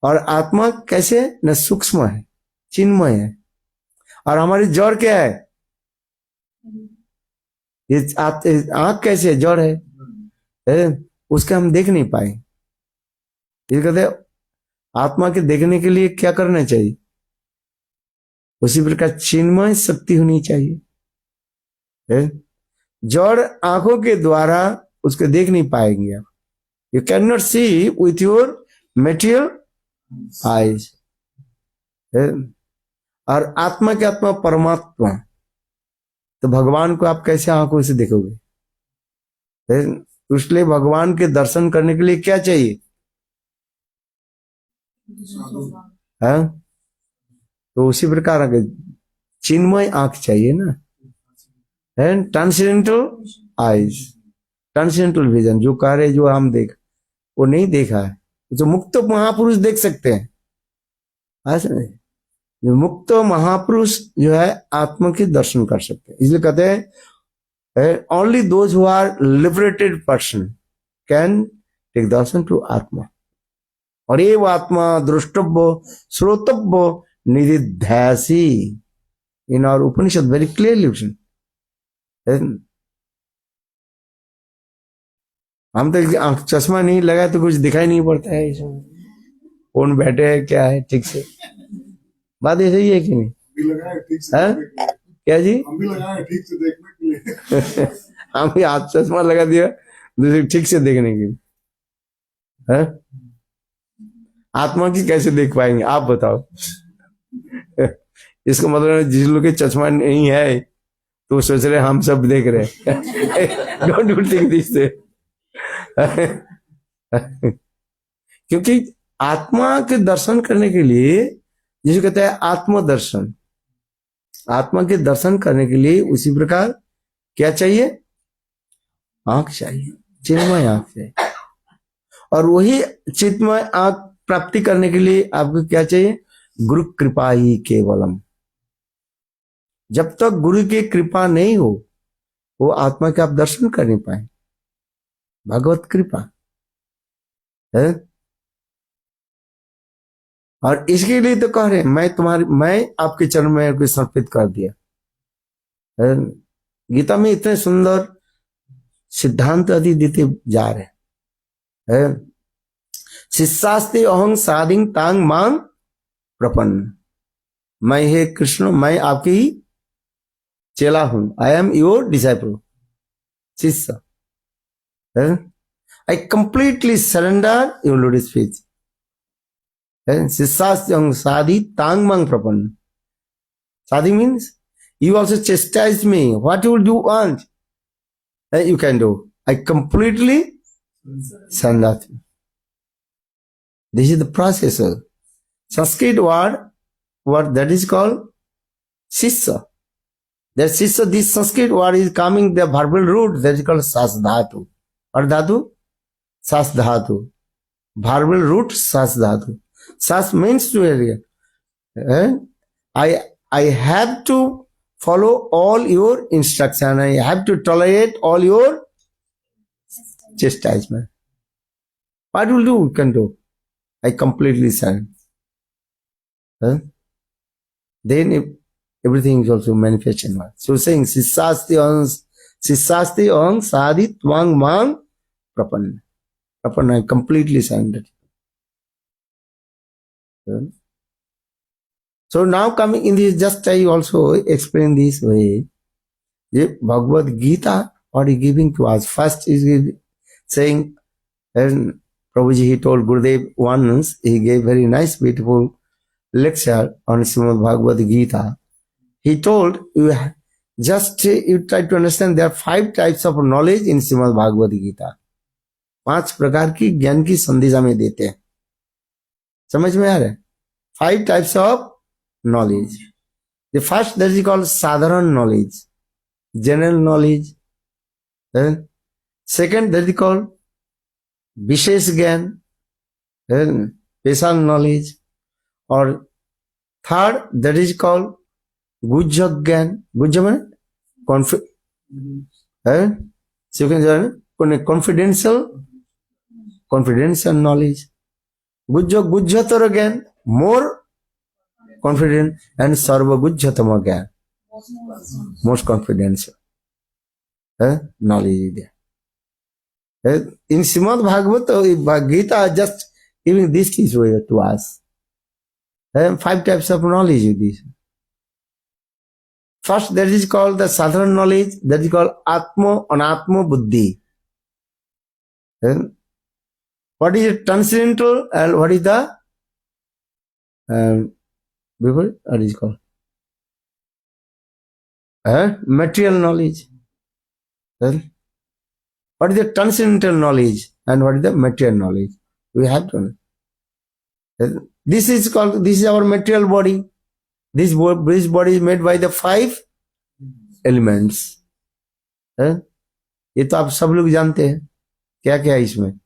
और आत्मा कैसे न सूक्ष्म है चिन्मय है और हमारी जड़ क्या है ये आंख कैसे है जड़ है उसके हम देख नहीं पाए ये कहते आत्मा के देखने के लिए क्या करना चाहिए उसी प्रकार चिन्मय शक्ति होनी चाहिए जड़ आंखों के द्वारा उसको देख नहीं पाएंगे आप you can not see with your material eyes और आत्मा के आत्मा परमात्मा तो भगवान को आप कैसे आंखों से देखोगे इसलिए भगवान के दर्शन करने के लिए क्या चाहिए है तो उसी प्रकार चिन्मय आंख चाहिए ना and transcendental eyes transcendental vision जो कार्य जो हम देख वो नहीं देखा है जो मुक्त महापुरुष देख सकते हैं ऐसा नहीं, जो मुक्त महापुरुष जो है आत्मा के दर्शन कर सकते हैं, इसलिए कहते हैं only those who are liberated person can take darshan to atma. और ये वो आत्मा द्रष्टव्य श्रोतव्य निधिध्यासी इन और उपनिषद वेरी क्लियरली। हम तो चश्मा नहीं लगाए तो कुछ दिखाई नहीं पड़ता है इसमें, कौन बैठे है क्या है ठीक से। बात ये सही है कि नहीं? भी लगाए ठीक से हाँ? देखने के लिए। क्या जी? हम भी लगाए ठीक से देखने के लिए। हम भी हाथ चश्मा लगा दिया दूसरे ठीक से देखने के लिए। हाँ? आत्मा की कैसे देख पाएंगे आप बताओ? इसका मतलब जिस लोग के चश्मा नहीं है तो वो सोच रहे हम सब देख रहे हैं। Don't do think this. क्योंकि आत्मा के दर्शन करने के लिए, जिसे कहते हैं आत्मदर्शन, आत्मा के दर्शन करने के लिए उसी प्रकार क्या चाहिए? आंख चाहिए, चिन्मय आंख चाहिए। और वही चिन्मय आंख प्राप्ति करने के लिए आपको क्या चाहिए? गुरु कृपा ही केवलम। जब तक गुरु की कृपा नहीं हो वो आत्मा के आप दर्शन कर नहीं पाए। भगवत कृपा है। और इसके लिए तो कह रहे हैं मैं आपके चरण में को समर्पित कर दिया है। गीता में इतने सुंदर सिद्धांत आदि देते जा रहे हैं। शिष्यास्ते अहं साधिं तांग मांग प्रपन्न। मैं हे कृष्ण, मैं आपके ही चेला हूं। आई एम योर डिसाइपल, शिष्य। I completely surrender your Lord's feet. Sisasyang sadhi tangmang prapan. Sadhi means you also chastised me. What would you want? You can do. I completely surrender. This is the process. Sanskrit word, what that is called sissa. That sissa, this Sanskrit word is coming the verbal root that is called sas dhatu. Or dhatu? Sas dhatu. Verbal root sas dhatu. Sas means to area. I have to follow all your instruction. I have to tolerate all your chastisement. What will do? You can do. I completely surrender. Then everything is also manifestation. So saying sisasti ong sadi twang mang prapanna. Prapanna, I completely surrendered. So now coming in this, just I also explain this way. Bhagavad Gita, what is giving to us? First is saying, and Prabhuji, he told Gurudev once, he gave very nice, beautiful lecture on Srimad Bhagavad Gita. He told, you try to understand there are 5 types of knowledge in Srimad Bhagavad Gita. 5 प्रकार की ज्ञान की संदेशा में देते हैं। समझ में आ रहा है? 5 types of knowledge. The first, that is called sadharan knowledge, general knowledge. Second, that is called विशेष ज्ञान, special knowledge. और थर्ड, that is called गुज्ज ज्ञान. गुज्ज में confidential knowledge. गुज्जतर ज्ञान, more confident, and sarva गुज्जतम ज्ञान, most confidential knowledge is there. In Srimad Bhagavad Gita, just giving this is way to us. 5 types of knowledge with this. First, that is called the sadharan knowledge, that is called Anatma Buddhi. What is it? Transcendental, and what is the what is it called? Material knowledge. What is the transcendental knowledge and what is the material knowledge? We have to know. This is our material body. This body is made by the 5 elements. ये तो आप सब लोग जानते हैं क्या क्या है इसमें.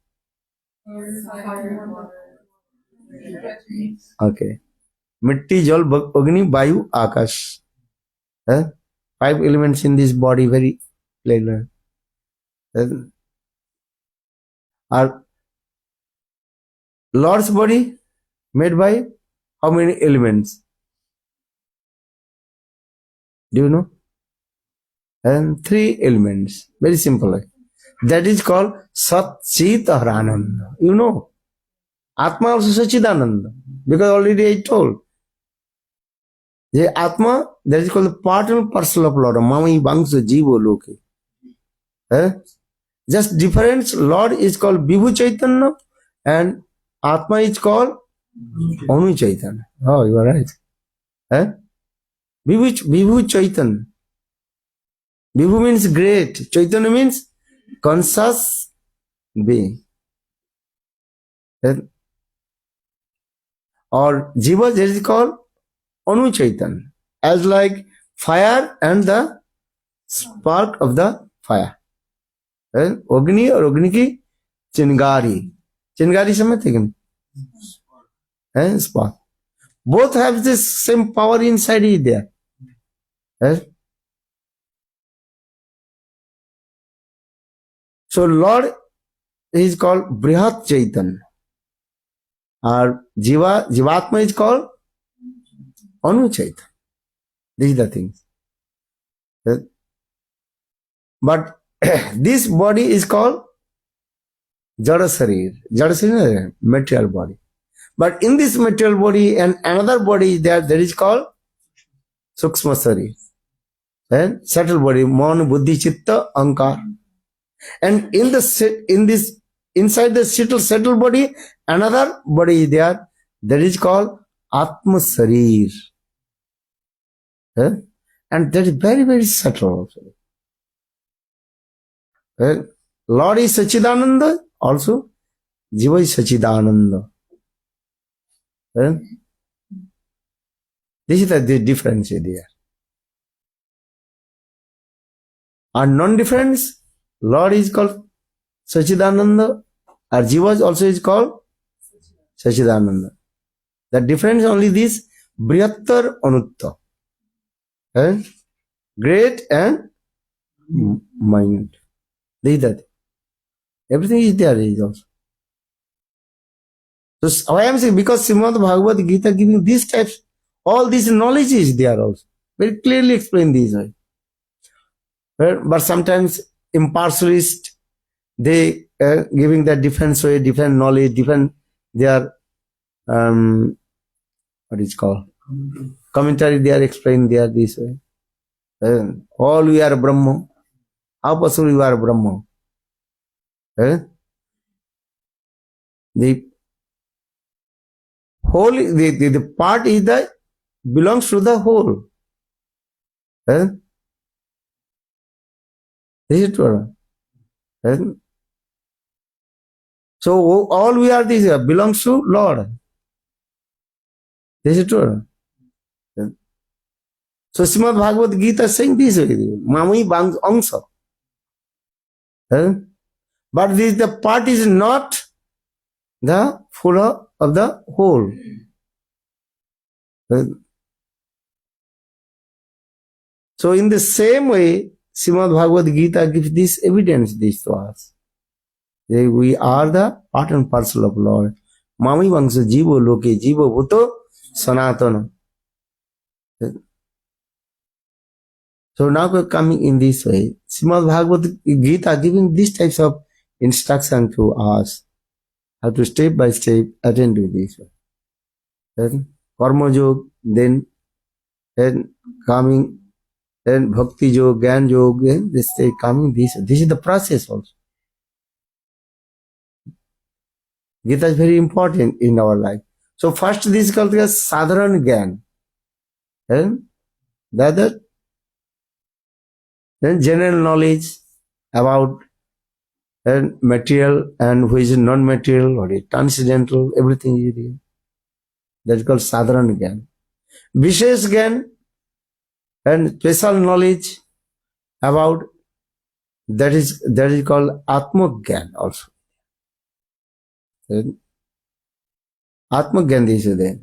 Okay. Mitti, Jal, Agni, Vayu, Akash. Eh? 5 elements in this body, very plain. Our Lord's body made by how many elements? Do you know? And 3 elements. Very simple. That is called Sat Chit Ananda. You know. Atma also Sachidananda. Because already I told. The Atma, that is called the part and parcel of Lord. Mami Bangsa Jivo Loke. Just difference. Lord is called Vibhu Chaitanya and Atma is called Anu Chaitanya. Oh, you are right. Vibhu Chaitanya. Vibhu means great. Chaitanya means conscious being. Or Jiva, that is called Anu Chaitanya. As like fire and the spark of the fire. Agni or Agni ki Chingari. Chingari समझते हैं? Spark. Both have this same power inside it there. So Lord is called Brihat Chaitanya. Or Jivatma is called Anu Chaitanya. These are the things. But this body is called Jada Sarir. Jada Sarir is material body. But in this material body and another body is there, that is called Sukshma Sarir. And subtle body, Mon, Buddhi, Chitta, Ankar. And inside the subtle body, another body is there, that is called Atma Sarir. And that is very, very subtle also. Lord is Sachidananda, also Jiva is Sachidananda. This is the difference there. And non-difference, Lord is called Sachidananda, or Jiva also is called Sachidananda. The difference only this, Brihattar Anutta. Great and minute. That. Everything is there is also. So why I am saying, because Srimad Bhagavad Gita giving these types, all this knowledge is there also. Very clearly explain these. But sometimes impartialist, they giving that different way, different knowledge, different their what is called commentary. They are explained there this way. All we are Brahma. How possible you are Brahma? The whole, the part is the belongs to the whole. This is true. So all we are this belongs to Lord. This is true. So Srimad Bhagavad Gita is saying this way, Mami Bang Angsa. But the part is not the full of the whole. So in the same way, Srimad Bhagavad Gita gives this evidence this to us. We are the part and parcel of Lord. Mami Vangsa Jivo Loke Jivo Bhuto Sanatana. So now we're coming in this way. Srimad Bhagavad Gita giving these types of instruction to us. How to step by step attend to this way. Then Karma Yoga, then coming, then Bhakti Yoga, Gyan Yoga, then this stay coming this. This is the process also. Gita is very important in our life. So first this is called as Sadharan Gyan. And the other, then general knowledge about material and which is non-material or transcendental, everything is there. That's called Sadharan Gyan. Vishesh Gyan and special knowledge about that is called Atma Gyan also. Then Atma Gyan is there.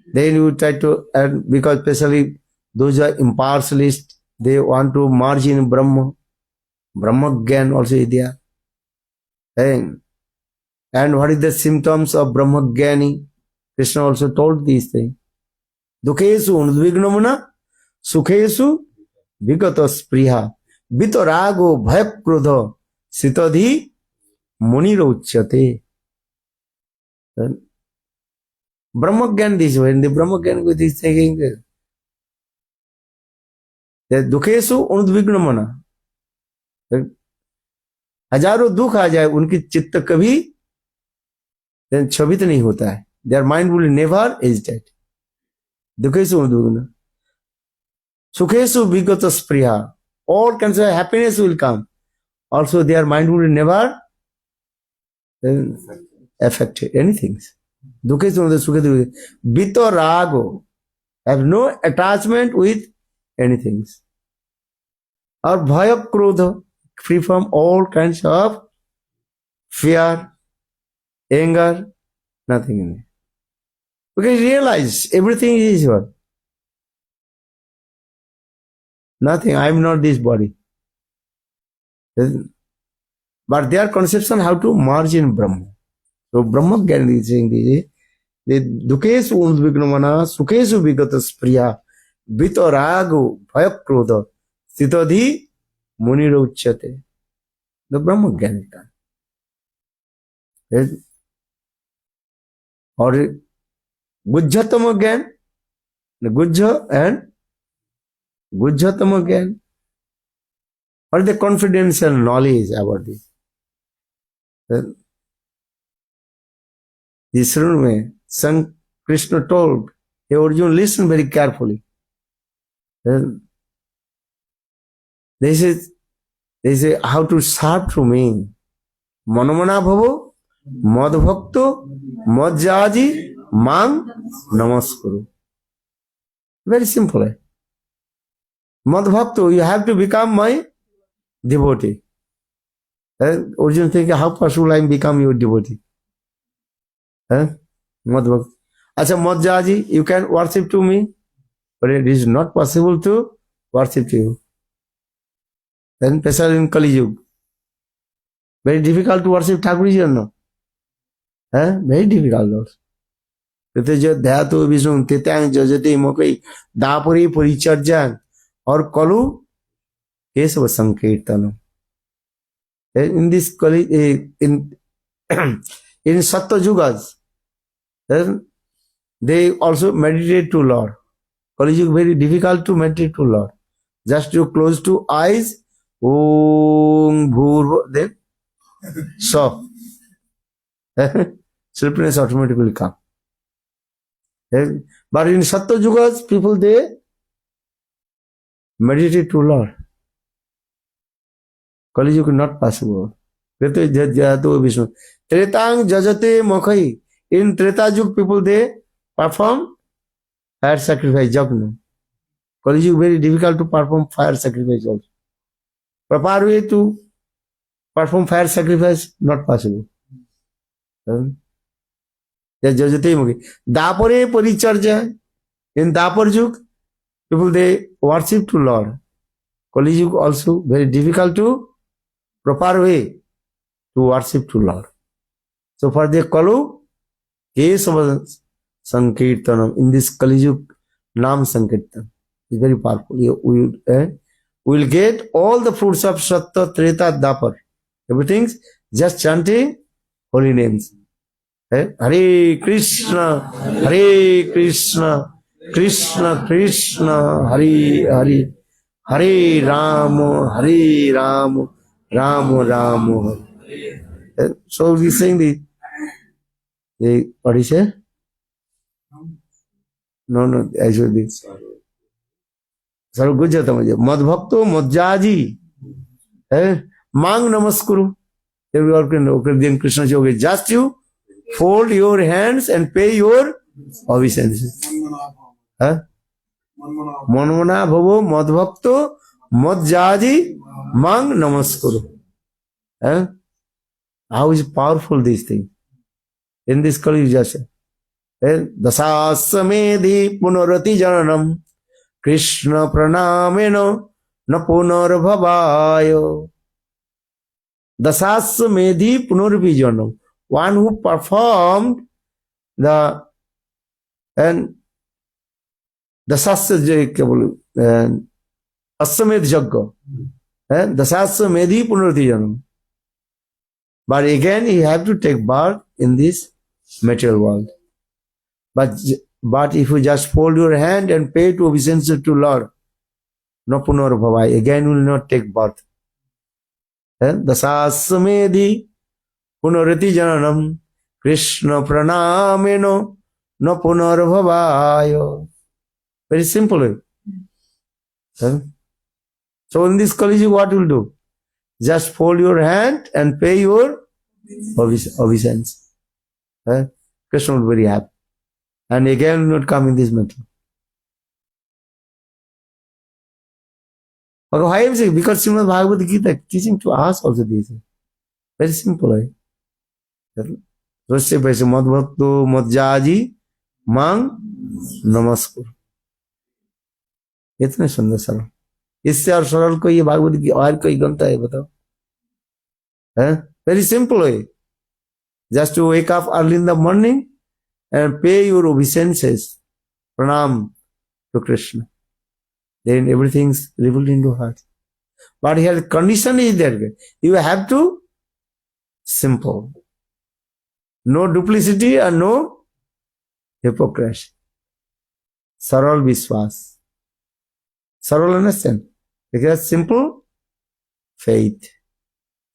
Then you try to, and because especially those are impartialists, they want to merge in Brahma. Brahma Gyan also is there. And what is the symptoms of Brahma Gyani? Krishna also told these things. Dukhesu unudvignamana, sukhesu vigata spriha, vitarago bhayakrodha, sitadhi munirauchyate. Brahma Gyan this way, and the Brahma Gyan with this saying, that Dukhesu unudvignamana. हजारों दुख आ जाए उनकी चित्त कभी क्षोभित नहीं होता है. Their mind will never hesitate. दुखेशु उद्विग्न, सुखेशु विगत स्पृहा. All kinds of happiness will come. Also, their mind will never affect anything. दुखेशु सुखेशु वितो रागो, have no attachment with anything. और भय क्रोध, free from all kinds of fear, anger, nothing in it. Because realize everything is what? Nothing. I am not this body. But their conception how to merge in Brahma. So Brahma Gyan is saying this. The Dukesu Udvignamana, Sukesu Vigata Spriya, Vitorago, Bhayakrodha, Sitadhi Munirauchyate. The Brahma Gyan is done. Or Gujjhatama Gyan, the Gujja and Gujjhatama Gyan. Or the confidential knowledge about this. This room, Son Krishna told, hey Arjuna, listen very carefully. They say how to serve to me. Manomana bhavo, mad bhakto, mad jaji, mang namaskuru. Very simple. Mad bhakto, you have to become my devotee. Arjuna thinking, how possible I become your devotee? Mad bhakto. Acha mad jaji, you can worship to me, but it is not possible to worship to you. Then especially in Kali Yuga, very difficult to worship Thakurji or no? Very difficult, Lord. Tete Dhyato Vishnu, Tetang Jajati Mokai, Dapuri Puricharjan, or Kalu, Kesava Sankirtana. In this Kali, in Sattva Yugas, then they also meditate to Lord. Kali Yuga very difficult to meditate to Lord. Just you close to eyes, Om Bhur, then so sleepiness automatically come. But in Sattva Yugas, people they meditate to Lord. Kali Yuga not possible. Tretang Jajate Mokai. In Treta Yuga, people they perform fire sacrifice, Jagna. Kali Yuga very difficult to perform fire sacrifice also. Proper way to perform fire sacrifice, not possible. Dapare Paricharja, in Dapar Yug, people they worship to Lord. Kali Yuga also very difficult to proper way to worship to Lord. So for the Kalu, Kesava Sankirtanam, in this Kali Yuga, Nam Sankirtan is very powerful. We will get all the fruits of Sattva, Treta, Dapar. Everything's just chanting holy names. Hare Krishna, Hare Krishna, Krishna Krishna, Hare Hare, Hare Rama, Hare Rama, Rama Rama. So we sing the what is it? No, actually. Sarva Gujjhatama, Mad Bhakto, Madjaji, Mang Namaskuru. Then Krishna says, just you fold your hands and pay your obeisances. Manmana Bhavo, Mad Bhakto, Madjaji, Mang Namaskuru. How is powerful this thing? In this Kali Yuga. Dasasamedhi punarati jananam Krishna pranameno na punarbhavayo. Dasasamedhi punarati jananam. One who performed the and Dasasya क्या बोले Aswamed Yajna, Dasaswamedhi Punarati Janam. But again, he have to take birth in this material world. But if you just fold your hand and pay to obeisance to Lord, no punarbhavai, again will not take birth. Dasaswamedhi Punarati Janam Krishna pranameno no punarbhavayo. Very simple. So in this Kali Yuga, what will do? Just fold your hand and pay your obeisance. Krishna will be very happy. And again will not come in this matter. Okay, why I am saying? Because Srimad Bhagavad Gita teaching to us also this. Very simple. Rosya paise madbhakto madjaji mang namaskar. इतने सुंदर सरल, इससे और सरल कोई ये भागवत की और कोई ग्रंथ है बताओ? Very simple way. Just to wake up early in the morning and pay your obeisances, pranam to Krishna. Then everything's revealed into heart. But here the condition is that you have to simple. No duplicity and no hypocrisy. Saral Vishwas. Saral understand? Because simple faith.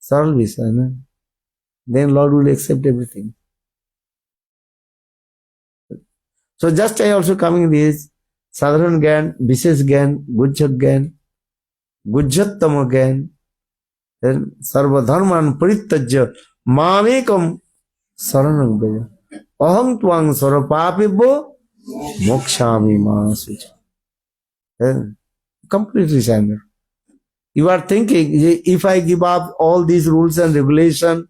Saral Vishwas. Then Lord will accept everything. So just I also coming this Sadharan Gyan, Vishesh Gyan, Gujjat Gyan, Gujjattama Gyan, then Sarva Dharman Parityajya Mamekam Saranam Braja. Aham Tvang Sarvapapibbo Mokshami Masucha. Completely surrender. You are thinking, if I give up all these rules and regulations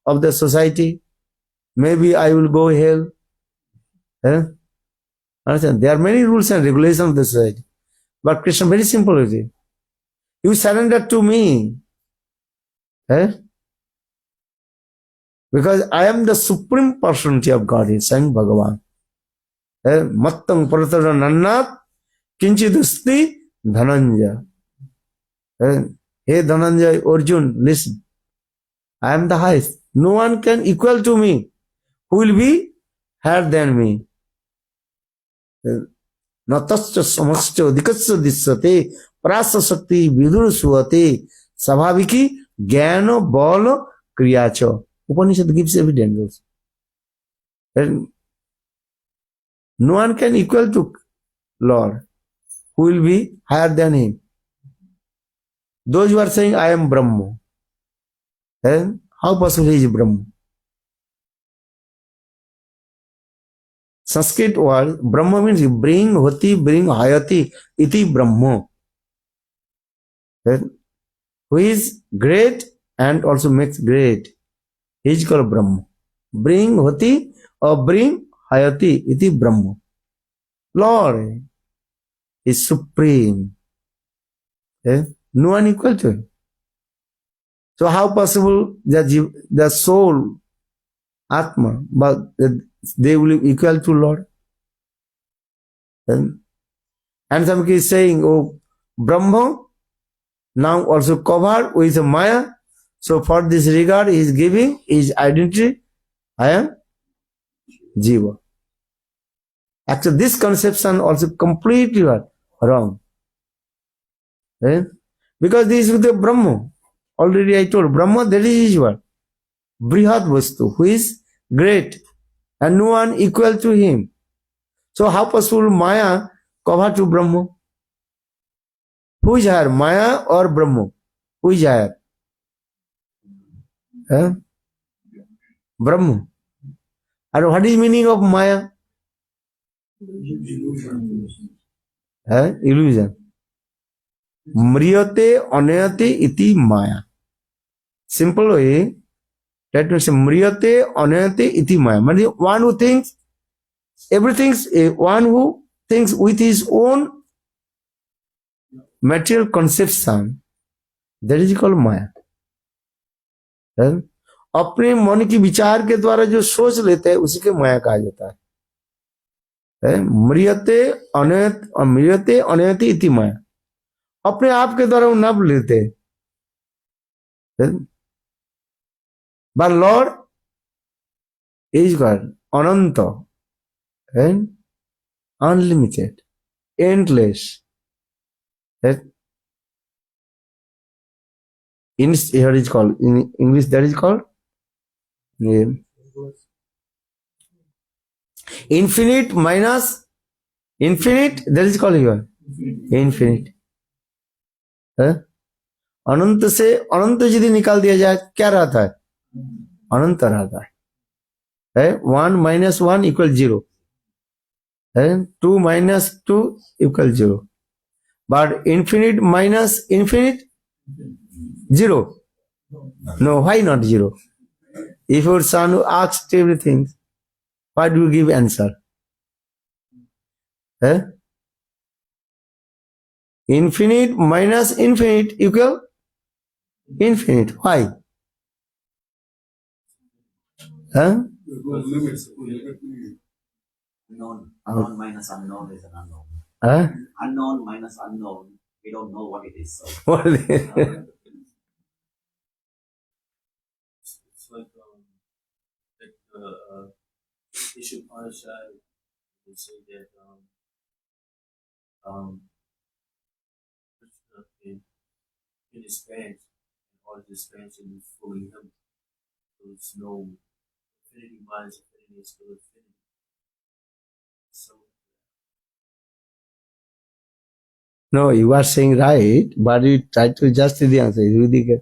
of the society, maybe I will go hell. Understand? There are many rules and regulations of the society. But Krishna, very simple is it. You surrender to me. Because I am the supreme personality of Godhead, Swayam Bhagavan. Mattam Paratara Nannat Kinchidasti Dhananjaya. Hey Dhananjaya, Arjun, listen. I am the highest. No one can equal to me. Who will be higher than me? Natascha samascha dikasya disyate prasa sakti vidur suate sabhaviki jnana bala kriyacha. Upanishad gives evidence. And no one can equal to Lord. Who will be higher than him? Those who are saying, I am Brahma. How possible he is Brahma? Sanskrit word, Brahma means bring, hoti, bring, hayati, iti Brahma. Who is great and also makes great. He is called Brahma. Bring, hoti, or bring, hayati, iti Brahma. Lord is supreme. No one equal to him. So how possible that the soul, Atma, but they will be equal to Lord? And somebody is saying, oh, Brahma now also covered with Maya. So for this regard, he is giving his identity, I am Jiva. Actually, this conception also completely wrong. Because this is the Brahma. Already I told, Brahma, that is his word. Brihad Vastu, who is great, and no one equal to him. So how possible Maya cover to Brahma? Who is higher, Maya or Brahma? Who is higher? Brahma. And what is meaning of Maya? Illusion. Mriyate anayate iti Maya. Simple way, that means Mriyate anayate iti Maya. Means one who thinks everything's one who thinks with his own material conception, that is called Maya. है? अपने मन की विचार के द्वारा जो सोच लेते हैं उसी के माया कहा जाता है। म्रियते अनयति इति माया, अपने आप के द्वारा वो नभ लेते हैं। But Lord is God, Anant and unlimited, endless. Here is called in English, that is called infinite minus infinite, that is called here infinite. अनंत से अनंत यदि निकाल दिया जाए क्या रहता है? अनंत रहता है। 1 minus 1 equals 0, 2 minus 2 equals 0, but infinite minus infinite 0. No, why not 0? If your son asked everything, what do you give answer? Infinite minus infinite equal infinite. Why? There's no limits. Unknown minus unknown is an unknown. Unknown minus unknown, we don't know what it is. So. What is it? It's like Bishop Parashad would say that Krishna in his pants, and all his expansion is fully him. So it's no infinity minus infinity is still infinity. So No, you are saying right, but you try to justify the answer.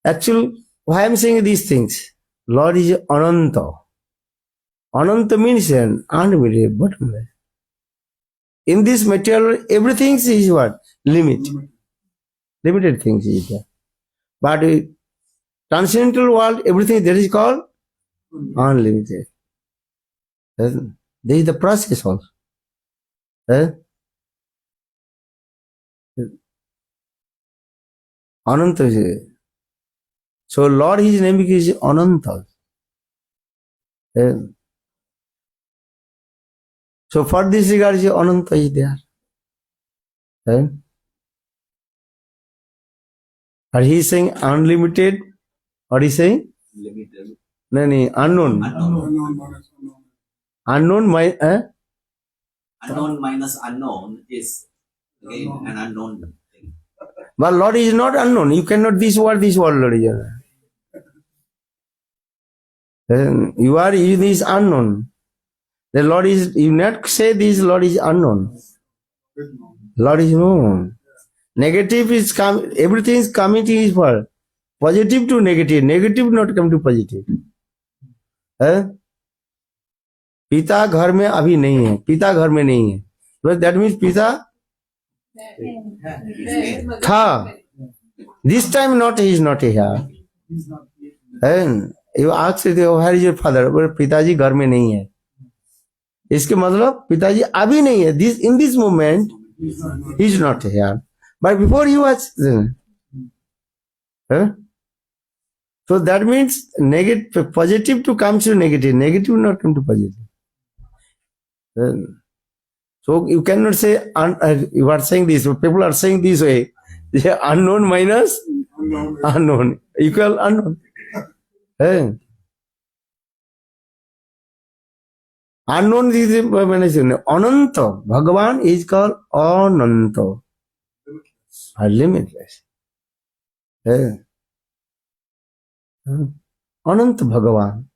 Actually, why I am saying these things? Lord is Ananta. Ananta means an unlimited, bottomless. In this material, everything is what? Limit. Limited things is there. But in transcendental world, everything that is called unlimited. There is the process also. Ananta. So Lord, his name is Ananta. So for this regard, Ananta is there. Are he saying unlimited? Or he saying? Limited. No, unknown. Unknown, Unknown minus unknown is again an unknown thing. but Lord is not unknown. You cannot this word, Lord is unknown. You are using this unknown. The Lord is, you not say this Lord is unknown. Lord is known. Negative is come, everything is coming to his for positive to negative. Negative not come to positive. पिता घर में अभी नहीं है, पिता घर में नहीं है, तो दैट मीन्स पिता था. This time not, he is not here. You ask where is your father? पिताजी घर में नहीं है. इसके मतलब पिताजी अभी नहीं है. This in this moment he is not here. But before he was. So that means negative, positive to come to negative, negative not come to positive. So you cannot say, you are saying this, people are saying this way, unknown minus unknown equal unknown. Unknown is Ananta. Bhagavan is called Ananta. Limitless. अनंत भगवान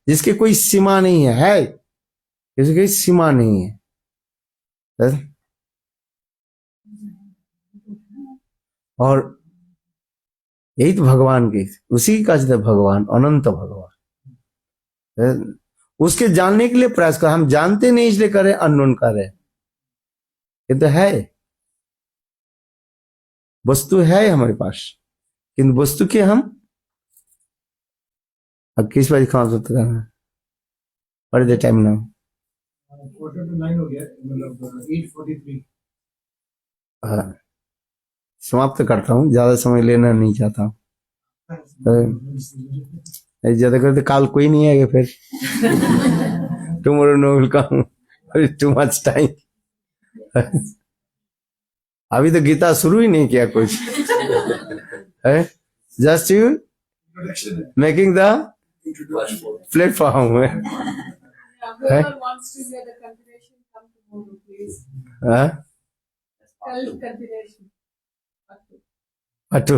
जिसके कोई सीमा नहीं है, जिसकी कोई सीमा नहीं है. और यही तो भगवान की, उसी का भगवान अनंत भगवान. उसके जानने के लिए प्रयास कर, हम जानते नहीं इसलिए करें, अननोन कर रहे. ये तो है, वस्तु है हमारे पास, किंतु वस्तु के हम अब किस बात काम करते हैं. What is the time now? 8:45 हो गया, मतलब 8:43. हाँ, समाप्त करता हूँ, ज्यादा समय लेना नहीं चाहता हूँ। ज्यादा करते काल कोई नहीं आएगा फिर। Tomorrow no will come, too much time. अभी तो गीता शुरू ही नहीं किया कुछ है, जस्ट यू Introduction है. Making the Introduction. प्लेटफॉर्म है। Whoever wants to hear the continuation, come tomorrow, please. हाँ? Tell continuation. What to?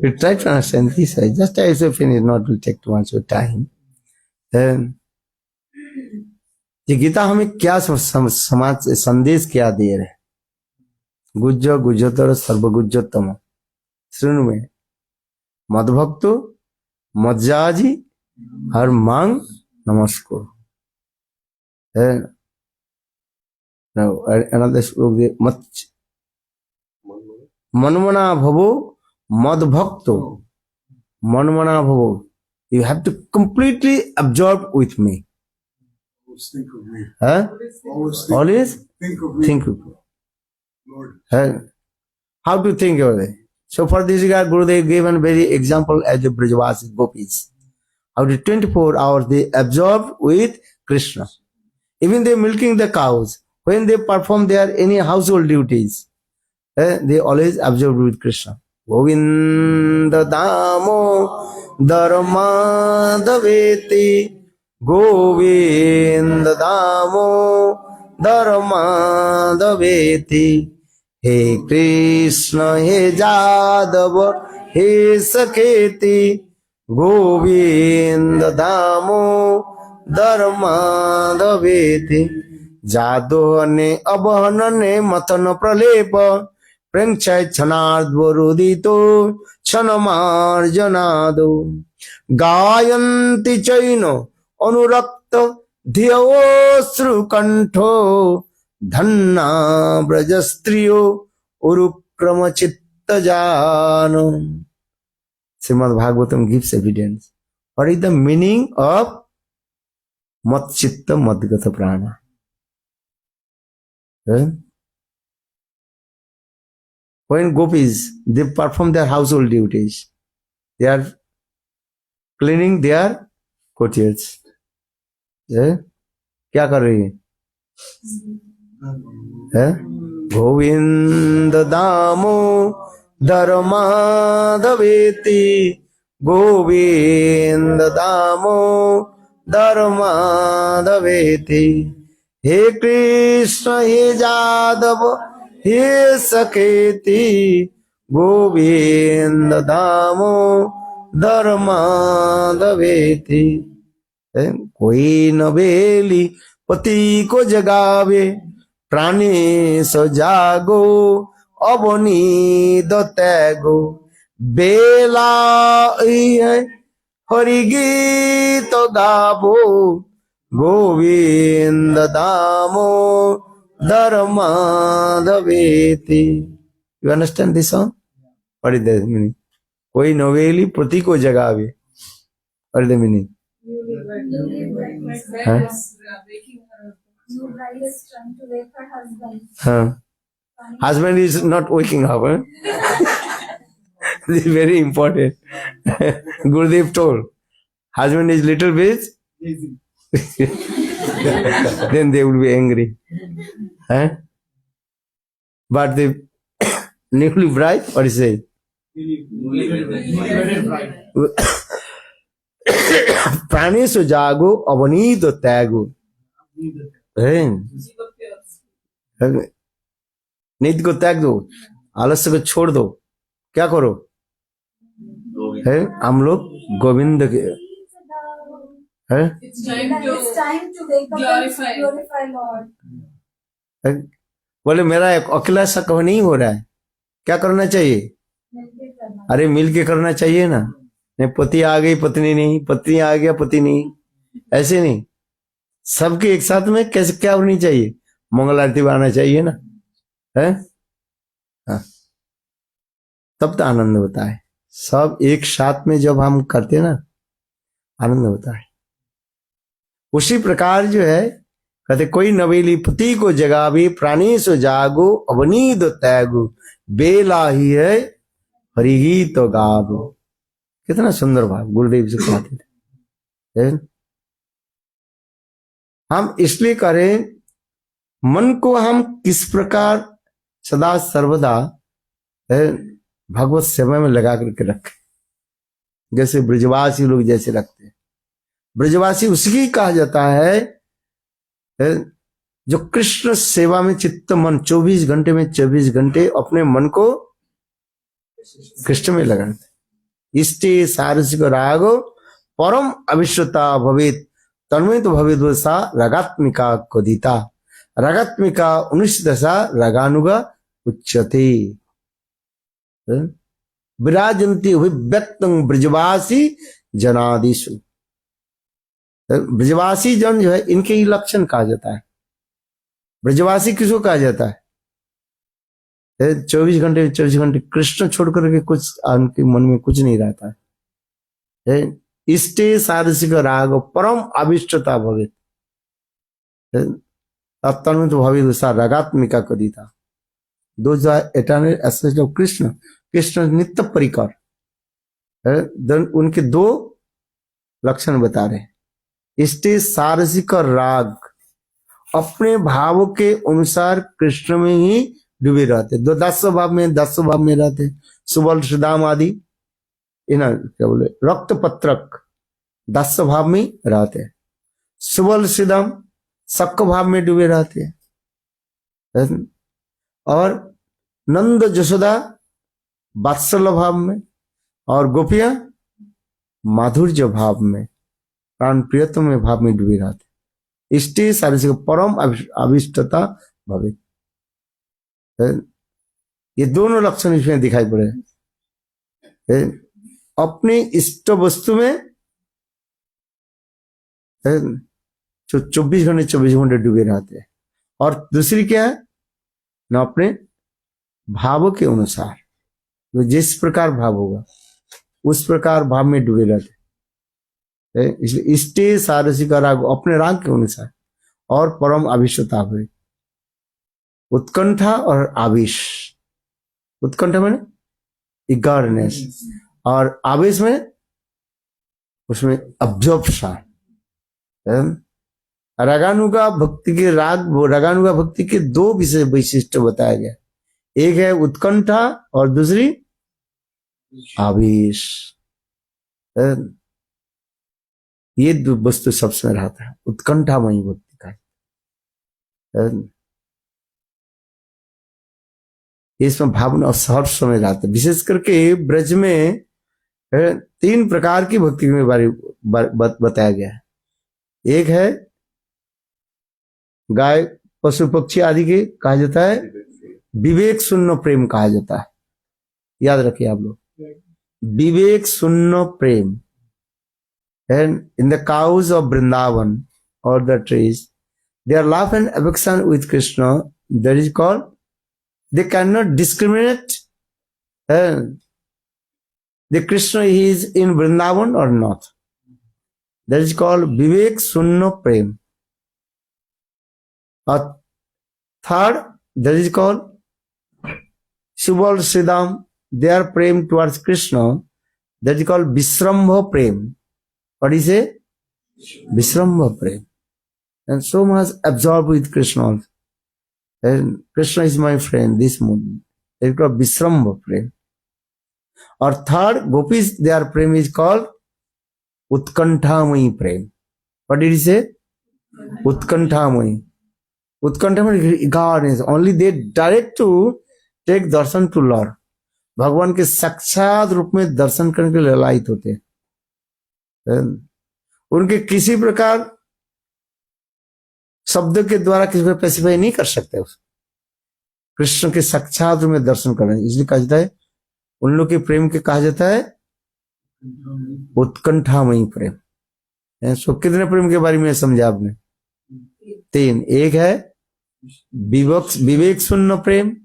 You try to understand this. I just try to finish, not will take too much of time. Then, ये गीता हमें क्या समाज संदेश क्या दे रहे? गुज्जो गुज्जोत्तर सर्वगुज्जोत्तम श्रृणु में मदभक्तो मज्जाजी हर मांग नमस्को। another श्लोक मत मनमना भवो मदभक्तो मनमना भवो, you have to completely absorb with me. Always think of me. Huh? Always Think of me. think of me. Lord. Huh? How to think of it? So for this regard, Gurudev gave a very example as the Brajavasi gopis. How the 24 hours they absorbed with Krishna. Even they milking the cows, when they perform their any household duties, they always absorbed with Krishna. Govinda Damo Dharmadaveti, Govinda Damo Dharmadaveti. हे कृष्ण हे जादव हे सखेति, गोविंद दामो धर्मादवेति। जादो ने अबहन ने मथन प्रलेप, प्रेक्षय क्षणार्द्वरुदितो क्षणमार्जनादो। गायन्ति चैनो अनुरक्त धियोऽश्रुकण्ठो, धन्ना ब्रज स्त्रियो उरुक्रम चित्त जानो। Srimad Bhagavatam gives evidence. What is the meaning of mat chitta madgata prana? When gopis, they perform their household duties, they are cleaning their courtyards. क्या कर रही है? गोविंद दामो धर्माधवेति, गोविंद दामो धर्माधवेति। हे कृष्ण हे जादव हे सखेति, गोविंद दामो धर्माधवेति। कोई नवेली पति को जगावे, प्राणी सो जागो अवनीद त्यागो। बेला है हरि गीत गावो, गोविंद दामो धर्माधवेति। You understand this song? What is the meaning? कोई नवेली पति को जगावे। What is the meaning? Huh? New bride is trying to wake her husband. Husband is not waking up. This is very important. Gurudev told, husband is little bit, then they will be angry. But the newly bride, what is it? प्राणी सो जागो अवनीत त्यागो। नीति को त्याग दो, आलस्य को छोड़ दो, क्या करो? है हम लोग गोविंद के है। It's time to It's time to wake up glorify. and glorify Lord. बोले मेरा अकेला सा कहो नहीं हो रहा है, क्या करना चाहिए? मिलके करना। अरे मिल के करना चाहिए ना। नहीं पति आ गई पत्नी नहीं, पत्नी आ गया पति नहीं, ऐसे नहीं। सबके एक साथ में कैसे क्या होनी चाहिए? मंगल आरती आना चाहिए ना, है? हाँ। तब तो आनंद होता है। सब एक साथ में जब हम करते ना, आनंद होता है। उसी प्रकार जो है कहते कोई नवेली पति को जगावे प्राणी सो जागो अवनीद त्यागो बेला ही है हरि ही तो गावो। कितना सुंदर भाव गुरुदेव जी कहते थे। हम इसलिए करें मन को हम किस प्रकार सदा सर्वदा भगवत सेवा में लगा करके रखें, जैसे ब्रजवासी लोग जैसे रखते हैं। ब्रजवासी उसकी कहा जाता है जो कृष्ण सेवा में चित्त मन 24 घंटे में 24 घंटे अपने मन को कृष्ण में लगाते। इष्टे सारसिक रागो परम अविश्वता भवेत तन्मय तो भवेद सा रागात्मिका कोदिता रागात्मिका 19 दशा रागानुगा उच्यते। विराजन्ति व्यक्तं ब्रजवासी जनादिषु। ब्रजवासी जन जो है इनके ही लक्षण कहा जाता है। ब्रजवासी किसको कहा जाता है? 24 घंटे 24 घंटे कृष्ण छोड़ करके कुछ उनके मन में कुछ नहीं रहता है। इष्टे सारसिक राग परम अभिष्टता भवेत तन्मय तो भवेद सा रागात्मिका कदिता। Those are eternal aspects of Krishna. Krishna नित्य परिकर है। उनके दो लक्षण बता रहे हैं। इष्टे सारसिक राग अपने भाव के अनुसार कृष्ण में ही डूबे रहते। दो 10 भाव में रहते। सुबल सुदाम आदि क्या बोले रक्त पत्रक 10 भाव में रहते। सुबल सुदाम सक्क भाव में डूबे रहते हैं और नंद जसोदा वात्सल भाव में और गोपियां माधुर्य भाव में प्राण प्रियतम में भाव में डूबे रहते। इष्टे सारसिक परम अभिष्टता भवेत। ये दोनों लक्षण इसमें दिखाई पड़े। अपने इष्ट वस्तु में 24 घंटे डूबे रहते हैं। और दूसरी क्या है न अपने भाव के अनुसार जिस प्रकार भाव होगा उस प्रकार भाव में डूबे रहते। इसलिए इष्टे सारसिक राग अपने राग के अनुसार और परम आविष्टता हुए। उत्कंठा और आवेश। उत्कंठा मैंने इगरनेस और आवेश में उसमें अब्जॉर्प्शन। रागानुगा भक्ति के रागानुगा भक्ति के 2 विशेष वैशिष्ट बताया गया। एक है उत्कंठा और दूसरी आवेश। ये वस्तु सबसे रहता है उत्कंठामयी भक्ति का। इसमें भावना और हर्ष समय रहता है। विशेष करके ब्रज में 3 प्रकार की भक्ति के बारे बताया गया है। एक है गाय पशु पक्षी आदि के कहा जाता है विवेक शून्य प्रेम कहा जाता है। याद रखिए आप लोग विवेक शून्य प्रेम। And in the cows of Vrindavan or the trees, their love and affection with Krishna, that is called, they cannot discriminate the Krishna he is in Vrindavan or not. That is called Vivek Sunno Prem. Or third, that is called Subal Siddham, their prem towards Krishna, that is called Visrambha Prem. What is it? Visrambha Prem. And so much absorbed with Krishna. And Krishna is my friend, this mood. That is called Visrambha Prem. Or third, Gopis, their prem is called Utkanthamai Prem. What did he say? Utkanthamai. Utkanthamai eagerness. Only they direct to take darshan to Lord. भगवान के साक्षात रूप में दर्शन करने के लिए ललायित होते हैं। उनके किसी प्रकार शब्द के द्वारा किसी को स्पेसिफाई नहीं कर सकते। कृष्ण के साक्षात रूप में दर्शन कर रहे हैं, इसलिए कहा जाता है उन लोग के प्रेम के कहा जाता है उत्कंठामयी प्रेम। सो कितने प्रेम के बारे में समझा आपने? 3। एक है विवेक शून्य प्रेम।